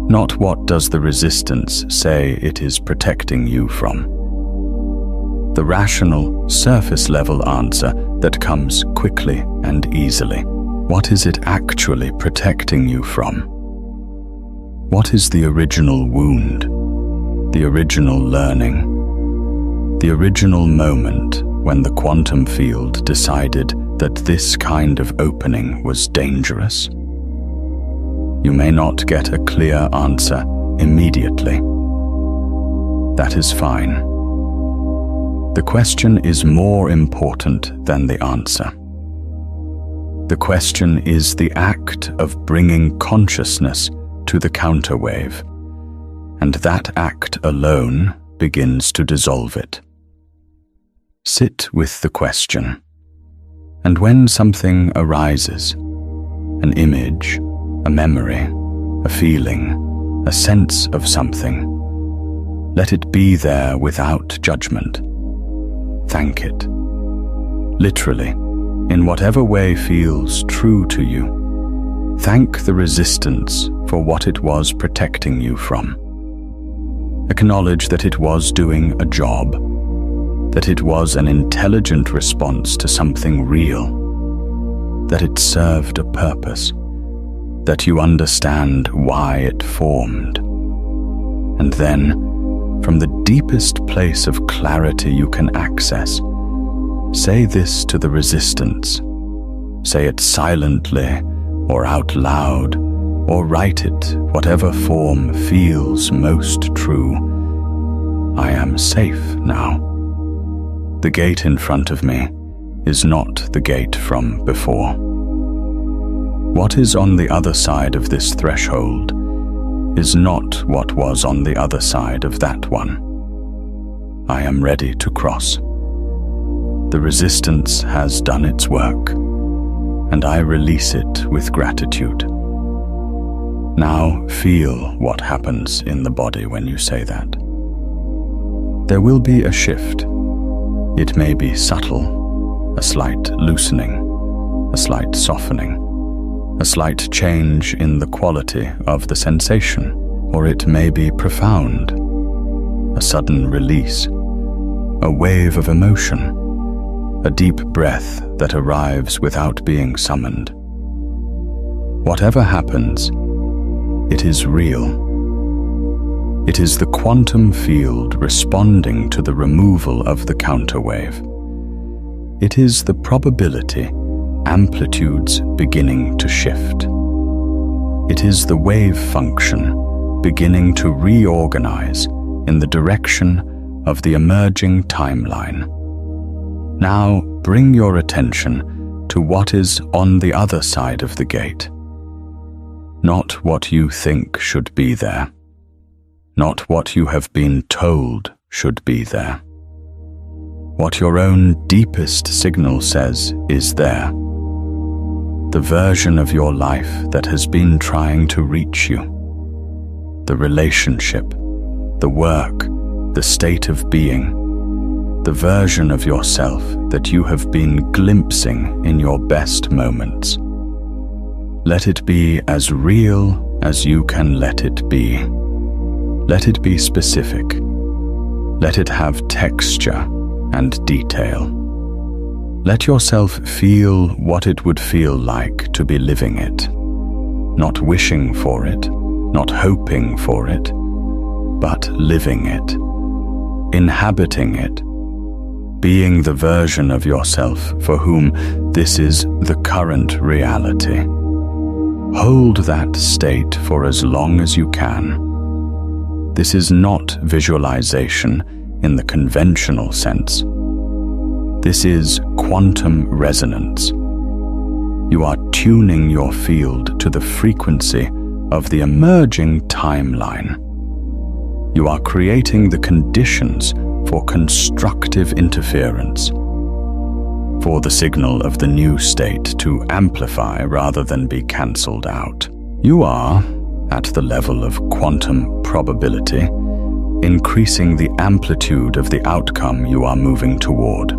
[SPEAKER 1] Not what does the resistance say it is protecting you from. The rational, surface-level answer that comes quickly and easily? What is it actually protecting you from? What is the original wound, the original learning, the original moment when the quantum field decided that this kind of opening was dangerous? You may not get a clear answer immediately. That is fine. The question is more important than the answer. The question is the act of bringing consciousness to the counterwave, and that act alone begins to dissolve it. Sit with the question, and when something arises, an image, a memory, a feeling, a sense of something, let it be there without judgment. Thank it. Literally, in whatever way feels true to you, thank the resistance for what it was protecting you from. Acknowledge that it was doing a job, that it was an intelligent response to something real, that it served a purpose, that you understand why it formed. And then, from the deepest place of clarity you can access, say this to the resistance. Say it silently or out loud, or write it, whatever form feels most true. I am safe now. The gate in front of me is not the gate from before. What is on the other side of this threshold is not what was on the other side of that one. I am ready to cross. The resistance has done its work, and I release it with gratitude. Now feel what happens in the body when you say that. There will be a shift. It may be subtle, a slight loosening, a slight softening, a slight change in the quality of the sensation, or it may be profound, a sudden release, a wave of emotion, a deep breath that arrives without being summoned. Whatever happens, it is real. It is the quantum field responding to the removal of the counterwave. It is the probability amplitudes beginning to shift. It is the wave function beginning to reorganize in the direction of the emerging timeline. Now bring your attention to what is on the other side of the gate. Not what you think should be there. Not what you have been told should be there. What your own deepest signal says is there. The version of your life that has been trying to reach you. The relationship, the work, the state of being. The version of yourself that you have been glimpsing in your best moments. Let it be as real as you can let it be. Let it be specific. Let it have texture and detail. Let yourself feel what it would feel like to be living it, not wishing for it, not hoping for it, but living it, inhabiting it, being the version of yourself for whom this is the current reality. Hold that state for as long as you can. This is not visualization in the conventional sense. This is quantum resonance. You are tuning your field to the frequency of the emerging timeline. You are creating the conditions for constructive interference, for the signal of the new state to amplify rather than be cancelled out. You are, at the level of quantum probability, increasing the amplitude of the outcome you are moving toward.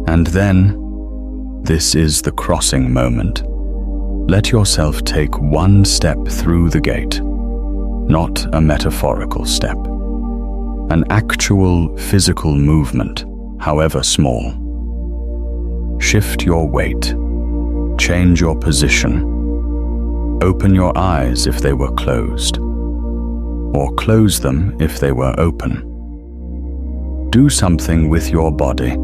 [SPEAKER 1] And then, this is the crossing moment. Let yourself take one step through the gate, not a metaphorical step. An actual physical movement, however small. Shift your weight. Change your position. Open your eyes if they were closed, or close them if they were open. Do something with your body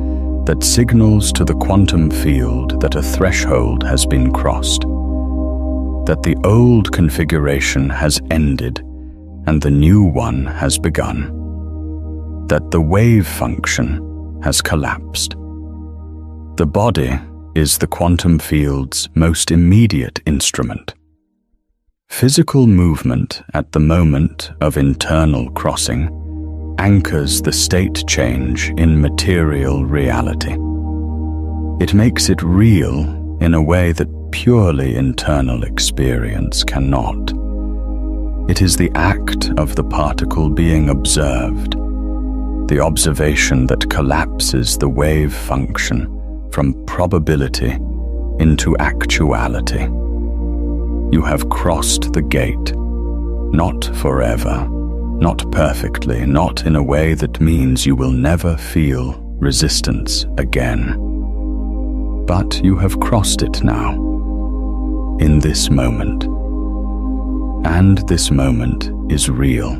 [SPEAKER 1] that signals to the quantum field that a threshold has been crossed, that the old configuration has ended and the new one has begun, that the wave function has collapsed. The body is the quantum field's most immediate instrument. Physical movement at the moment of internal crossing anchors the state change in material reality. It makes it real in a way that purely internal experience cannot. It is the act of the particle being observed, the observation that collapses the wave function from probability into actuality. You have crossed the gate, not forever, not perfectly, not in a way that means you will never feel resistance again. But you have crossed it now, in this moment. And this moment is real.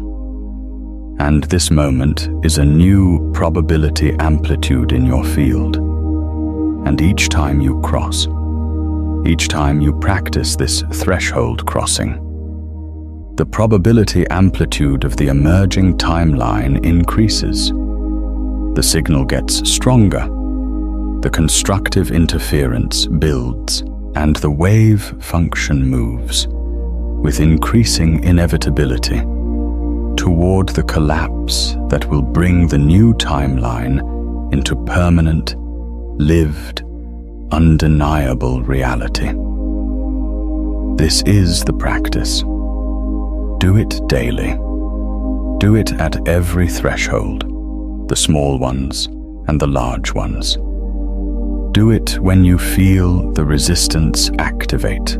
[SPEAKER 1] And this moment is a new probability amplitude in your field. And each time you cross, each time you practice this threshold crossing, the probability amplitude of the emerging timeline increases. The signal gets stronger, the constructive interference builds, and the wave function moves, with increasing inevitability, toward the collapse that will bring the new timeline into permanent, lived, undeniable reality. This is the practice. Do it daily. Do it at every threshold, the small ones and the large ones. Do it when you feel the resistance activate.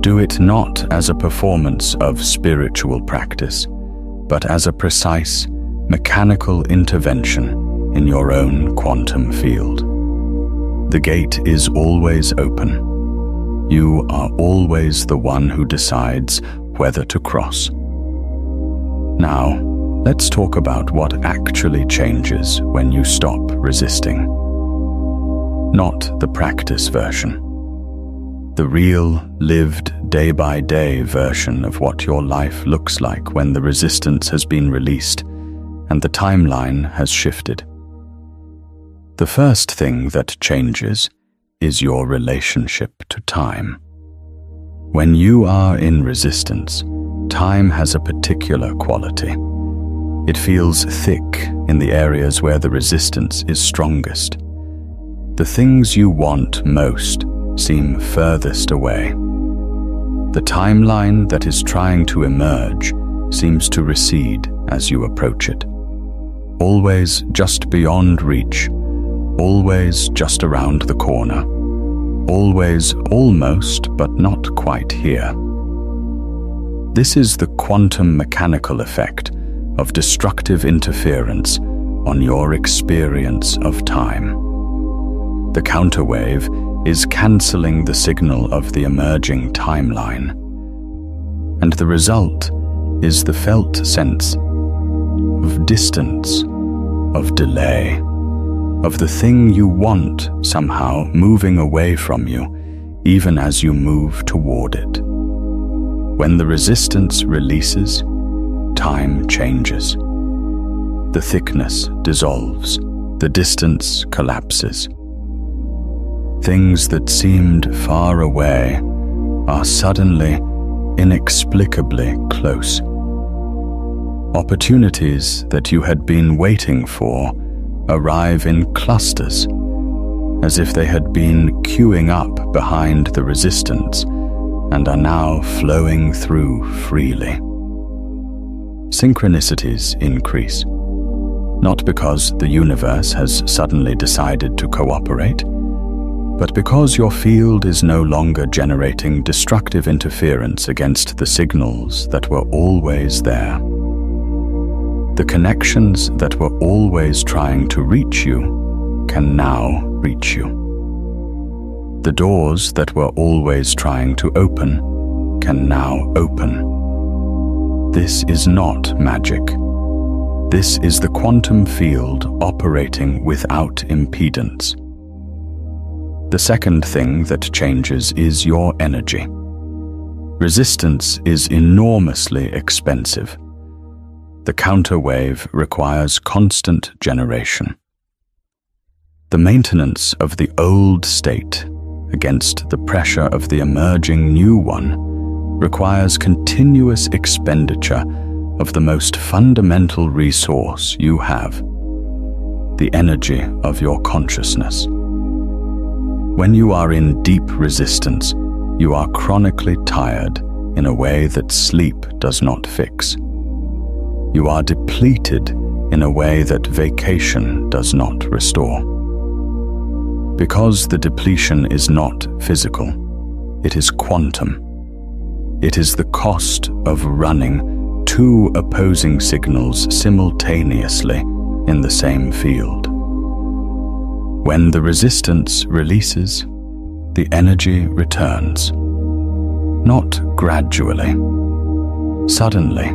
[SPEAKER 1] Do it not as a performance of spiritual practice, but as a precise, mechanical intervention in your own quantum field. The gate is always open. You are always the one who decides whether to cross. Now, let's talk about what actually changes when you stop resisting. Not the practice version. The real, lived, day-by-day version of what your life looks like when the resistance has been released and the timeline has shifted. The first thing that changes is your relationship to time. When you are in resistance, time has a particular quality. It feels thick in the areas where the resistance is strongest. The things you want most seem furthest away. The timeline that is trying to emerge seems to recede as you approach it. Always just beyond reach, always just around the corner, always almost but not quite here. This is the quantum mechanical effect of destructive interference on your experience of time. The counterwave is cancelling the signal of the emerging timeline, and the result is the felt sense of distance, of delay, of the thing you want somehow moving away from you, even as you move toward it. When the resistance releases, time changes. The thickness dissolves, the distance collapses. Things that seemed far away are suddenly, inexplicably close. Opportunities that you had been waiting for arrive in clusters, as if they had been queuing up behind the resistance and are now flowing through freely. Synchronicities increase, not because the universe has suddenly decided to cooperate, but because your field is no longer generating destructive interference against the signals that were always there. The connections that were always trying to reach you can now reach you. The doors that were always trying to open can now open. This is not magic. This is the quantum field operating without impedance. The second thing that changes is your energy. Resistance is enormously expensive. The counterwave requires constant generation. The maintenance of the old state against the pressure of the emerging new one requires continuous expenditure of the most fundamental resource you have, the energy of your consciousness. When you are in deep resistance, you are chronically tired in a way that sleep does not fix. You are depleted in a way that vacation does not restore. Because the depletion is not physical, it is quantum. It is the cost of running two opposing signals simultaneously in the same field. When the resistance releases, the energy returns. Not gradually, suddenly.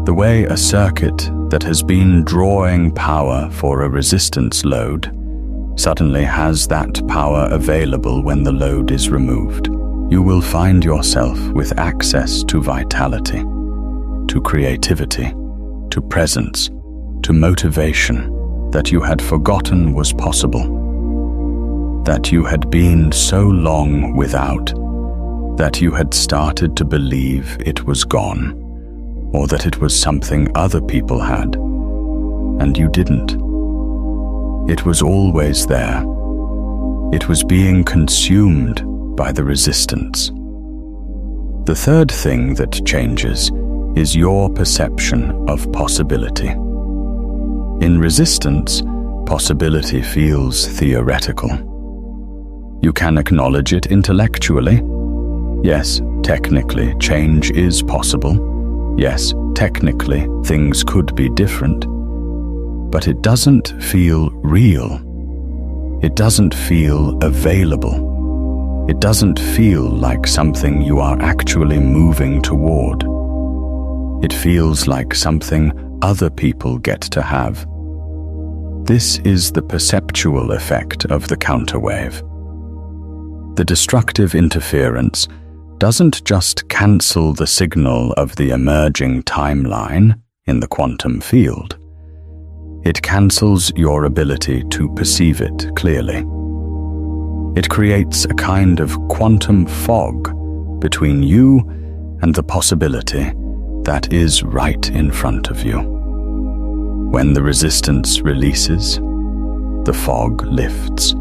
[SPEAKER 1] The way a circuit that has been drawing power for a resistance load suddenly has that power available when the load is removed. You will find yourself with access to vitality, to creativity, to presence, to motivation that you had forgotten was possible, that you had been so long without, that you had started to believe it was gone, or that it was something other people had, and you didn't. It was always there. It was being consumed by the resistance. The third thing that changes is your perception of possibility. In resistance, possibility feels theoretical. You can acknowledge it intellectually. Yes, technically, change is possible. Yes, technically, things could be different. But it doesn't feel real. It doesn't feel available. It doesn't feel like something you are actually moving toward. It feels like something other people get to have. This is the perceptual effect of the counterwave. The destructive interference doesn't just cancel the signal of the emerging timeline in the quantum field. It cancels your ability to perceive it clearly. It creates a kind of quantum fog between you and the possibility that is right in front of you. When the resistance releases, the fog lifts.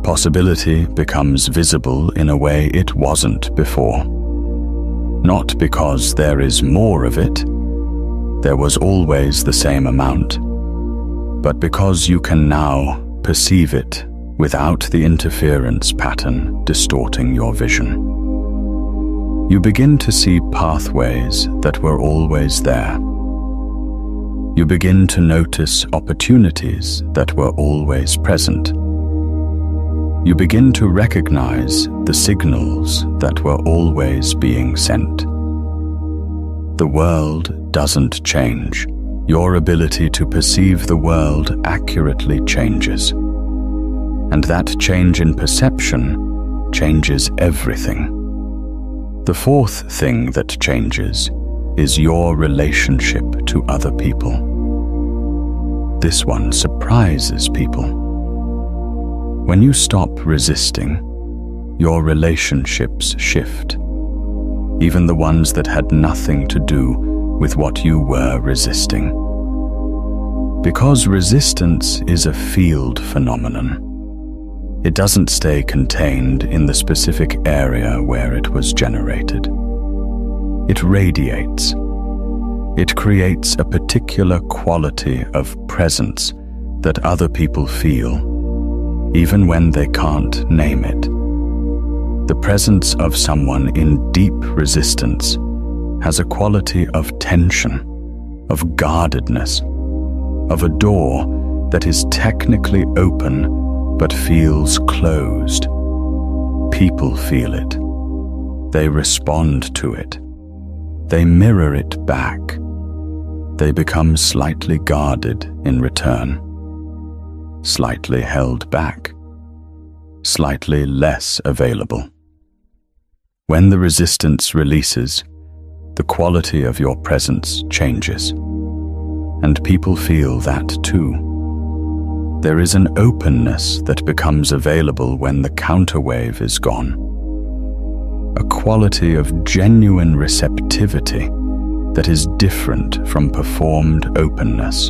[SPEAKER 1] Possibility becomes visible in a way it wasn't before. Not because there is more of it, there was always the same amount, but because you can now perceive it without the interference pattern distorting your vision. You begin to see pathways that were always there. You begin to notice opportunities that were always present. You begin to recognize the signals that were always being sent. The world doesn't change. Your ability to perceive the world accurately changes. And that change in perception changes everything. The fourth thing that changes is your relationship to other people. This one surprises people. When you stop resisting, your relationships shift, even the ones that had nothing to do with what you were resisting. Because resistance is a field phenomenon, it doesn't stay contained in the specific area where it was generated. It radiates. It creates a particular quality of presence that other people feel, even when they can't name it. The presence of someone in deep resistance has a quality of tension, of guardedness, of a door that is technically open but feels closed. People feel it. They respond to it. They mirror it back. They become slightly guarded in return, slightly held back, slightly less available. When the resistance releases, the quality of your presence changes, and people feel that too. There is an openness that becomes available when the counterwave is gone, a quality of genuine receptivity that is different from performed openness.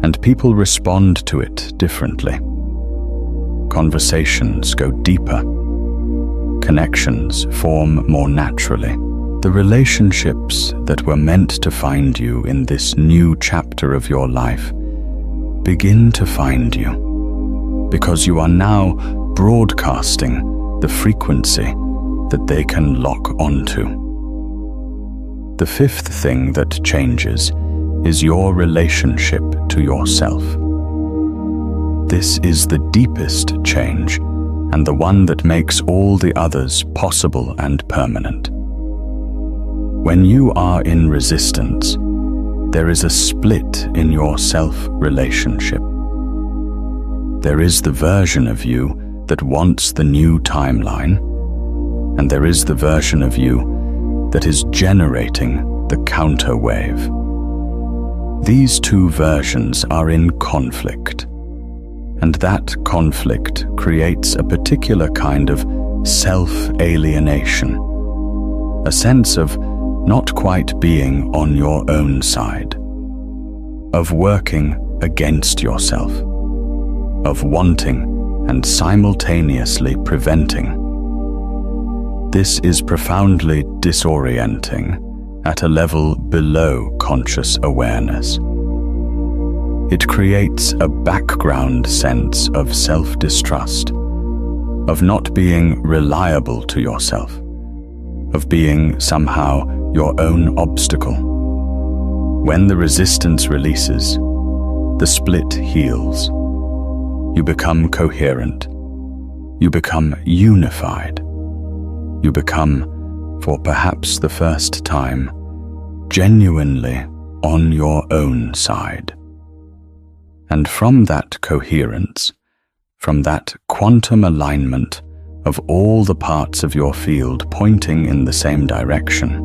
[SPEAKER 1] And people respond to it differently. Conversations go deeper. Connections form more naturally. The relationships that were meant to find you in this new chapter of your life begin to find you, because you are now broadcasting the frequency that they can lock onto. The fifth thing that changes is your relationship to yourself. This is the deepest change, and the one that makes all the others possible and permanent. When you are in resistance, there is a split in your self-relationship. There is the version of you that wants the new timeline, and there is the version of you that is generating the counter wave. These two versions are in conflict, and that conflict creates a particular kind of self-alienation, a sense of not quite being on your own side, of working against yourself, of wanting and simultaneously preventing. This is profoundly disorienting at a level below conscious awareness. It creates a background sense of self-distrust, of not being reliable to yourself, of being somehow your own obstacle. When the resistance releases, the split heals. You become coherent. You become unified. You become, for perhaps the first time, genuinely on your own side. And from that coherence, from that quantum alignment of all the parts of your field pointing in the same direction,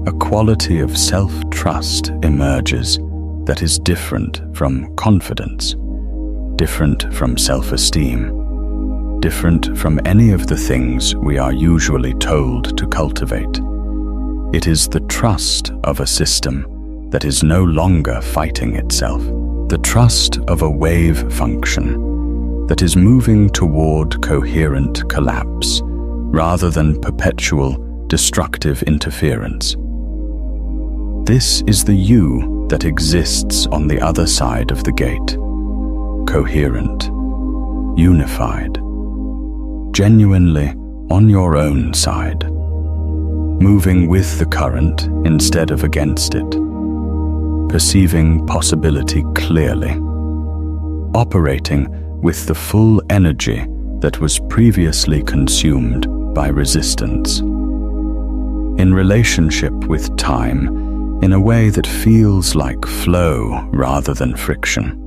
[SPEAKER 1] a quality of self-trust emerges that is different from confidence, different from self-esteem, different from any of the things we are usually told to cultivate. It is the trust of a system that is no longer fighting itself, the trust of a wave function that is moving toward coherent collapse rather than perpetual destructive interference. This is the you that exists on the other side of the gate, coherent, unified, genuinely on your own side, moving with the current instead of against it, perceiving possibility clearly, operating with the full energy that was previously consumed by resistance, in relationship with time in a way that feels like flow rather than friction,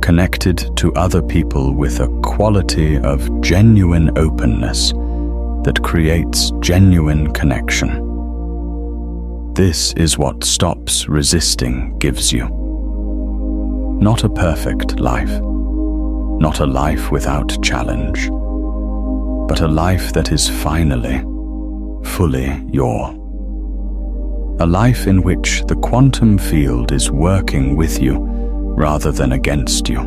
[SPEAKER 1] connected to other people with a quality of genuine openness that creates genuine connection. This is what Stops Resisting gives you. Not a perfect life, not a life without challenge, but a life that is finally, fully your. A life in which the quantum field is working with you rather than against you.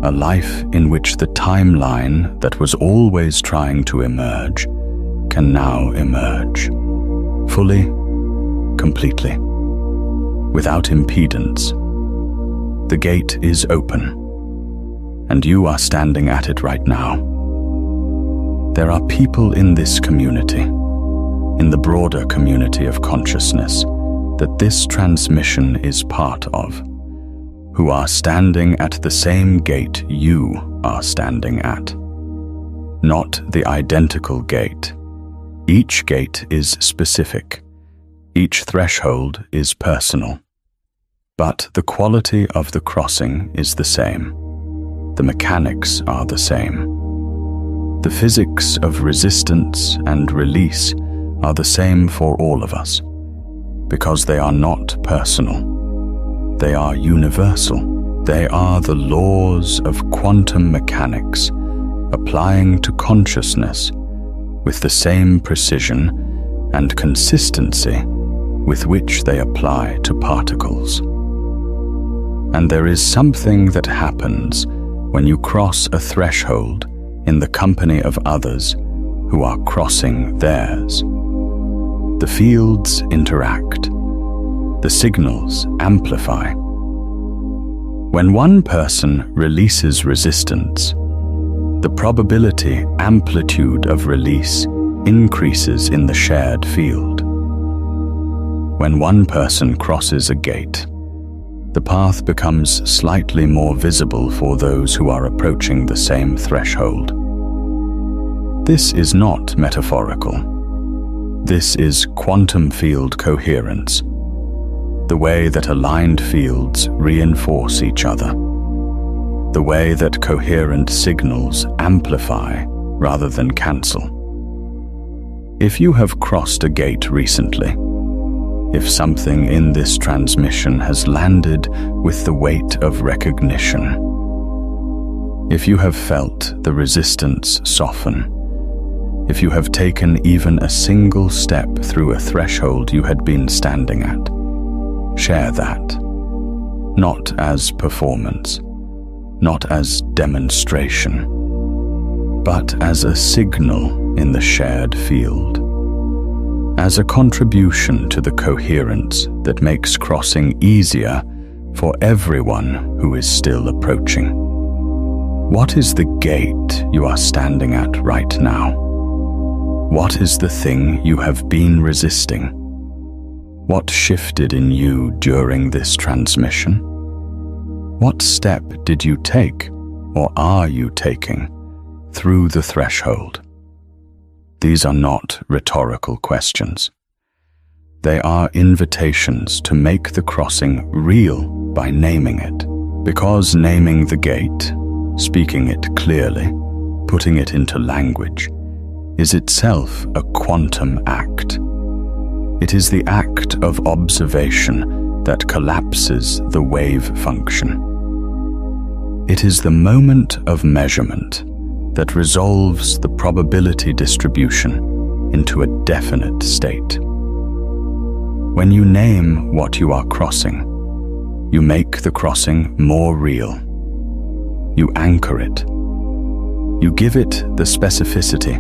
[SPEAKER 1] A life in which the timeline that was always trying to emerge can now emerge, fully, completely, without impedance. The gate is open, and you are standing at it right now. There are people in this community, in the broader community of consciousness, that this transmission is part of, who are standing at the same gate you are standing at. Not the identical gate. Each gate is specific. Each threshold is personal. But the quality of the crossing is the same. The mechanics are the same. The physics of resistance and release are the same for all of us, because they are not personal. They are universal. They are the laws of quantum mechanics applying to consciousness with the same precision and consistency with which they apply to particles. And there is something that happens when you cross a threshold in the company of others who are crossing theirs. The fields interact. The signals amplify. When one person releases resistance, the probability amplitude of release increases in the shared field. When one person crosses a gate, the path becomes slightly more visible for those who are approaching the same threshold. This is not metaphorical. This is quantum field coherence, the way that aligned fields reinforce each other, the way that coherent signals amplify rather than cancel. If you have crossed a gate recently, if something in this transmission has landed with the weight of recognition, if you have felt the resistance soften, if you have taken even a single step through a threshold you had been standing at, share that, not as performance, not as demonstration, but as a signal in the shared field, as a contribution to the coherence that makes crossing easier for everyone who is still approaching. What is the gate you are standing at right now? What is the thing you have been resisting? What shifted in you during this transmission? What step did you take, or are you taking, through the threshold? These are not rhetorical questions. They are invitations to make the crossing real by naming it, because naming the gate, speaking it clearly, putting it into language, is itself a quantum act. It is the act of observation that collapses the wave function. It is the moment of measurement that resolves the probability distribution into a definite state. When you name what you are crossing, you make the crossing more real. You anchor it. You give it the specificity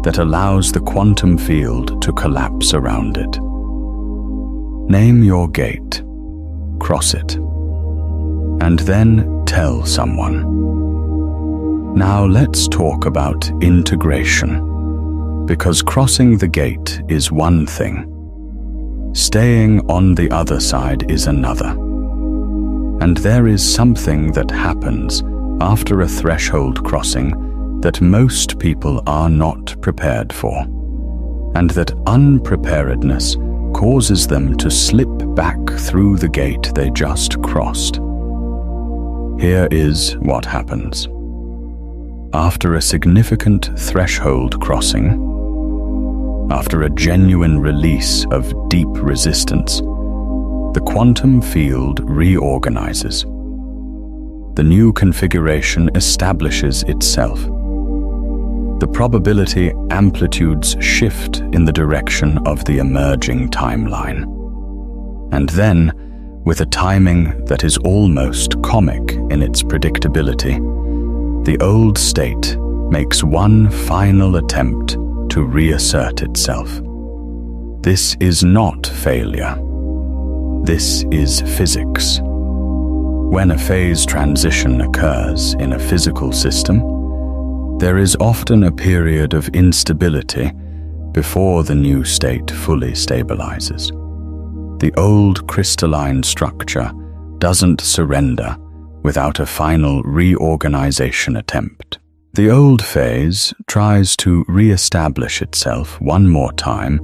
[SPEAKER 1] that allows the quantum field to collapse around it. Name your gate, cross it, and then tell someone. Now let's talk about integration, because crossing the gate is one thing. Staying on the other side is another. And there is something that happens after a threshold crossing that most people are not prepared for, and that unpreparedness causes them to slip back through the gate they just crossed. Here is what happens. After a significant threshold crossing, after a genuine release of deep resistance, the quantum field reorganizes. The new configuration establishes itself. The probability amplitudes shift in the direction of the emerging timeline. And then, with a timing that is almost comic in its predictability, the old state makes one final attempt to reassert itself. This is not failure. This is physics. When a phase transition occurs in a physical system, there is often a period of instability before the new state fully stabilizes. The old crystalline structure doesn't surrender without a final reorganization attempt. The old phase tries to re-establish itself one more time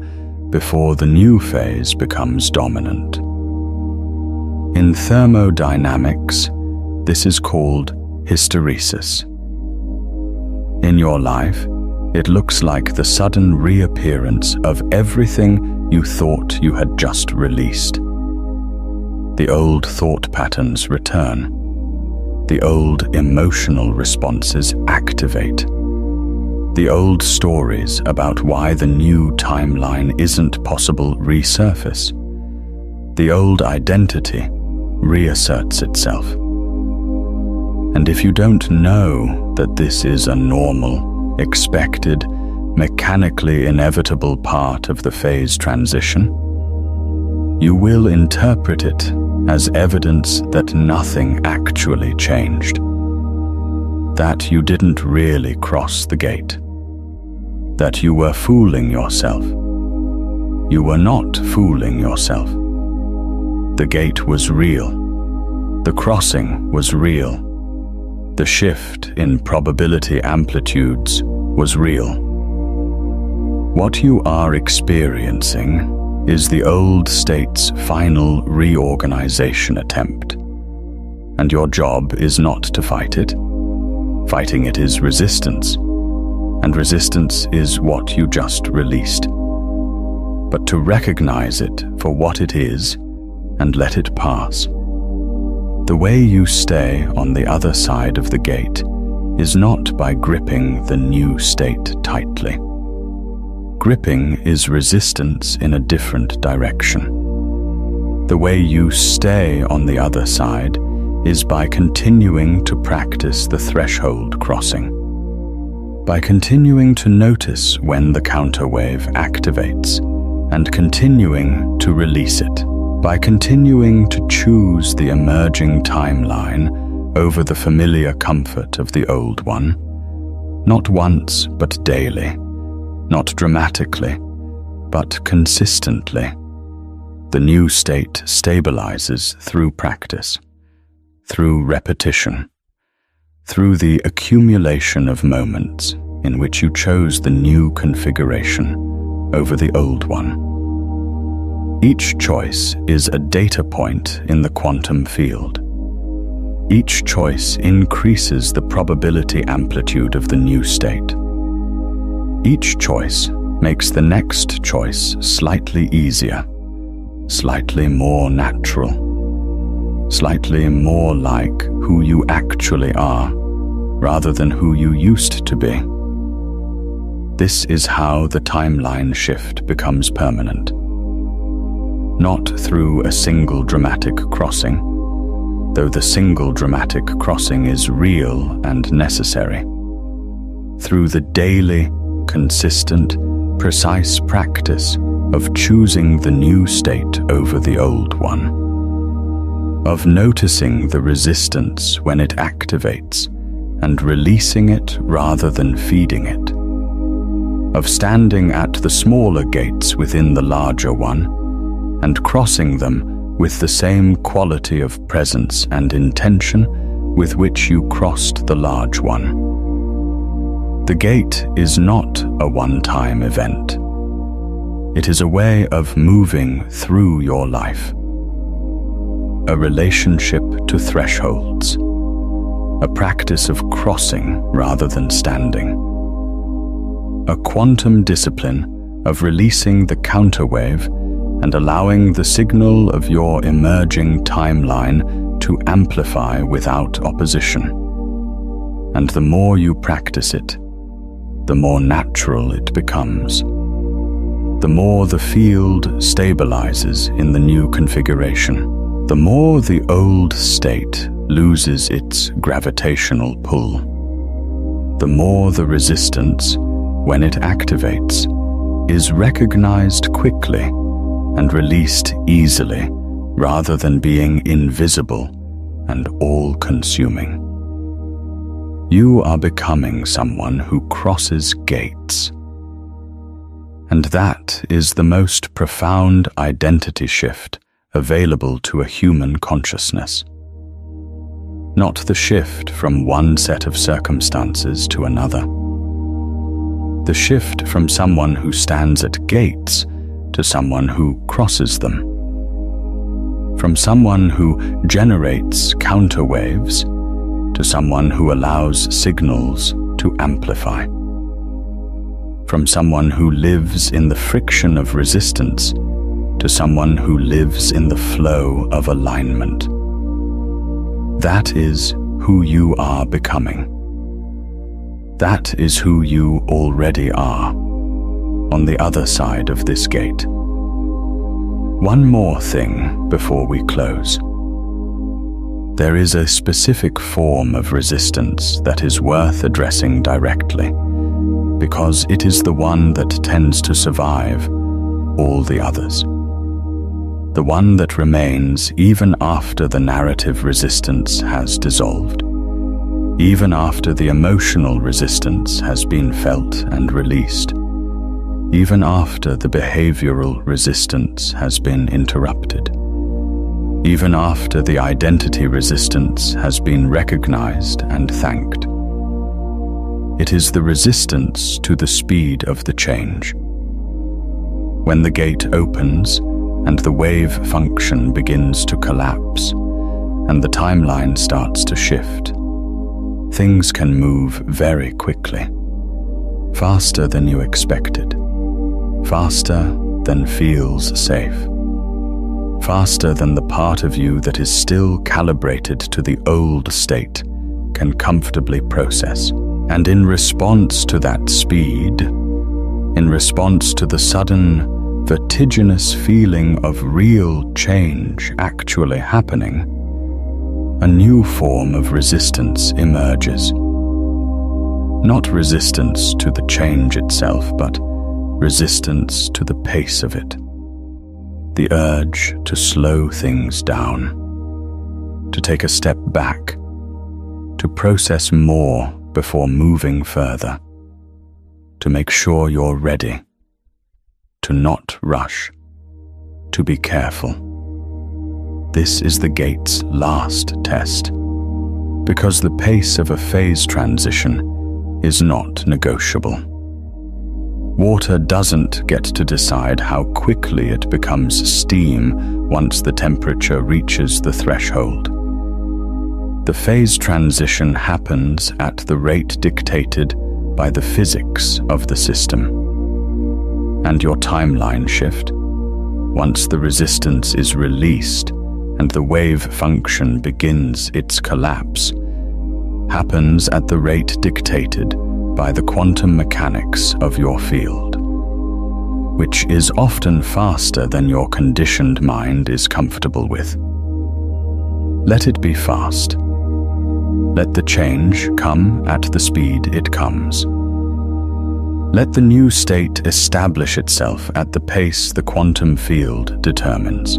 [SPEAKER 1] before the new phase becomes dominant. In thermodynamics, this is called hysteresis. In your life, it looks like the sudden reappearance of everything you thought you had just released. The old thought patterns return. The old emotional responses activate. The old stories about why the new timeline isn't possible resurface. The old identity reasserts itself. And if you don't know that this is a normal, expected, mechanically inevitable part of the phase transition, you will interpret it as evidence that nothing actually changed, that you didn't really cross the gate, that you were fooling yourself. You were not fooling yourself. The gate was real. The crossing was real. The shift in probability amplitudes was real. What you are experiencing is the old state's final reorganization attempt, and your job is not to fight it. Fighting it is resistance, and resistance is what you just released. But to recognize it for what it is and let it pass. The way you stay on the other side of the gate is not by gripping the new state tightly. Gripping is resistance in a different direction. The way you stay on the other side is by continuing to practice the threshold crossing. By continuing to notice when the counterwave activates and continuing to release it. By continuing to choose the emerging timeline over the familiar comfort of the old one, not once but daily, not dramatically, but consistently. The new state stabilizes through practice, through repetition, through the accumulation of moments in which you chose the new configuration over the old one. Each choice is a data point in the quantum field. Each choice increases the probability amplitude of the new state. Each choice makes the next choice slightly easier, slightly more natural, slightly more like who you actually are, rather than who you used to be. This is how the timeline shift becomes permanent. Not through a single dramatic crossing, though the single dramatic crossing is real and necessary. Through the daily, consistent, precise practice of choosing the new state over the old one. Of noticing the resistance when it activates and releasing it rather than feeding it. Of standing at the smaller gates within the larger one and crossing them with the same quality of presence and intention with which you crossed the large one. The gate is not a one-time event. It is a way of moving through your life. A relationship to thresholds. A practice of crossing rather than standing. A quantum discipline of releasing the counterwave and allowing the signal of your emerging timeline to amplify without opposition. And the more you practice it, the more natural it becomes. The more the field stabilizes in the new configuration, the more the old state loses its gravitational pull. The more the resistance, when it activates, is recognized quickly and released easily, rather than being invisible and all-consuming. You are becoming someone who crosses gates. And that is the most profound identity shift available to a human consciousness. Not the shift from one set of circumstances to another. The shift from someone who stands at gates to someone who crosses them. From someone who generates counterwaves to someone who allows signals to amplify. From someone who lives in the friction of resistance to someone who lives in the flow of alignment. That is who you are becoming. That is who you already are, on the other side of this gate. One more thing before we close. There is a specific form of resistance that is worth addressing directly, because it is the one that tends to survive all the others. The one that remains even after the narrative resistance has dissolved, even after the emotional resistance has been felt and released, even after the behavioral resistance has been interrupted, even after the identity resistance has been recognized and thanked. It is the resistance to the speed of the change. When the gate opens and the wave function begins to collapse and the timeline starts to shift, things can move very quickly, faster than you expected, faster than feels safe, faster than the part of you that is still calibrated to the old state can comfortably process. And in response to that speed, in response to the sudden, vertiginous feeling of real change actually happening, a new form of resistance emerges. Not resistance to the change itself, but resistance to the pace of it. The urge to slow things down, to take a step back, to process more before moving further, to make sure you're ready, to not rush, to be careful. This is the gate's last test, because the pace of a phase transition is not negotiable. Water doesn't get to decide how quickly it becomes steam once the temperature reaches the threshold. The phase transition happens at the rate dictated by the physics of the system. And your timeline shift, once the resistance is released and the wave function begins its collapse, happens at the rate dictated by the quantum mechanics of your field, which is often faster than your conditioned mind is comfortable with. Let it be fast. Let the change come at the speed it comes. Let the new state establish itself at the pace the quantum field determines.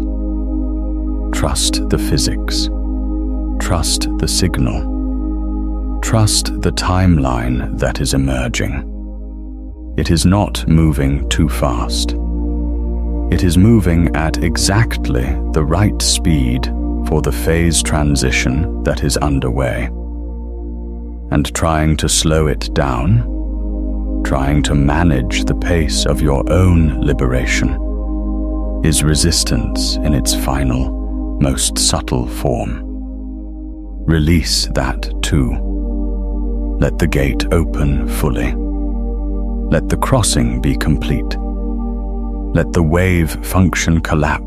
[SPEAKER 1] Trust the physics. Trust the signal. Trust the timeline that is emerging. It is not moving too fast. It is moving at exactly the right speed for the phase transition that is underway. And trying to slow it down, trying to manage the pace of your own liberation, is resistance in its final, most subtle form. Release that too. Let the gate open fully. Let the crossing be complete. Let the wave function collapse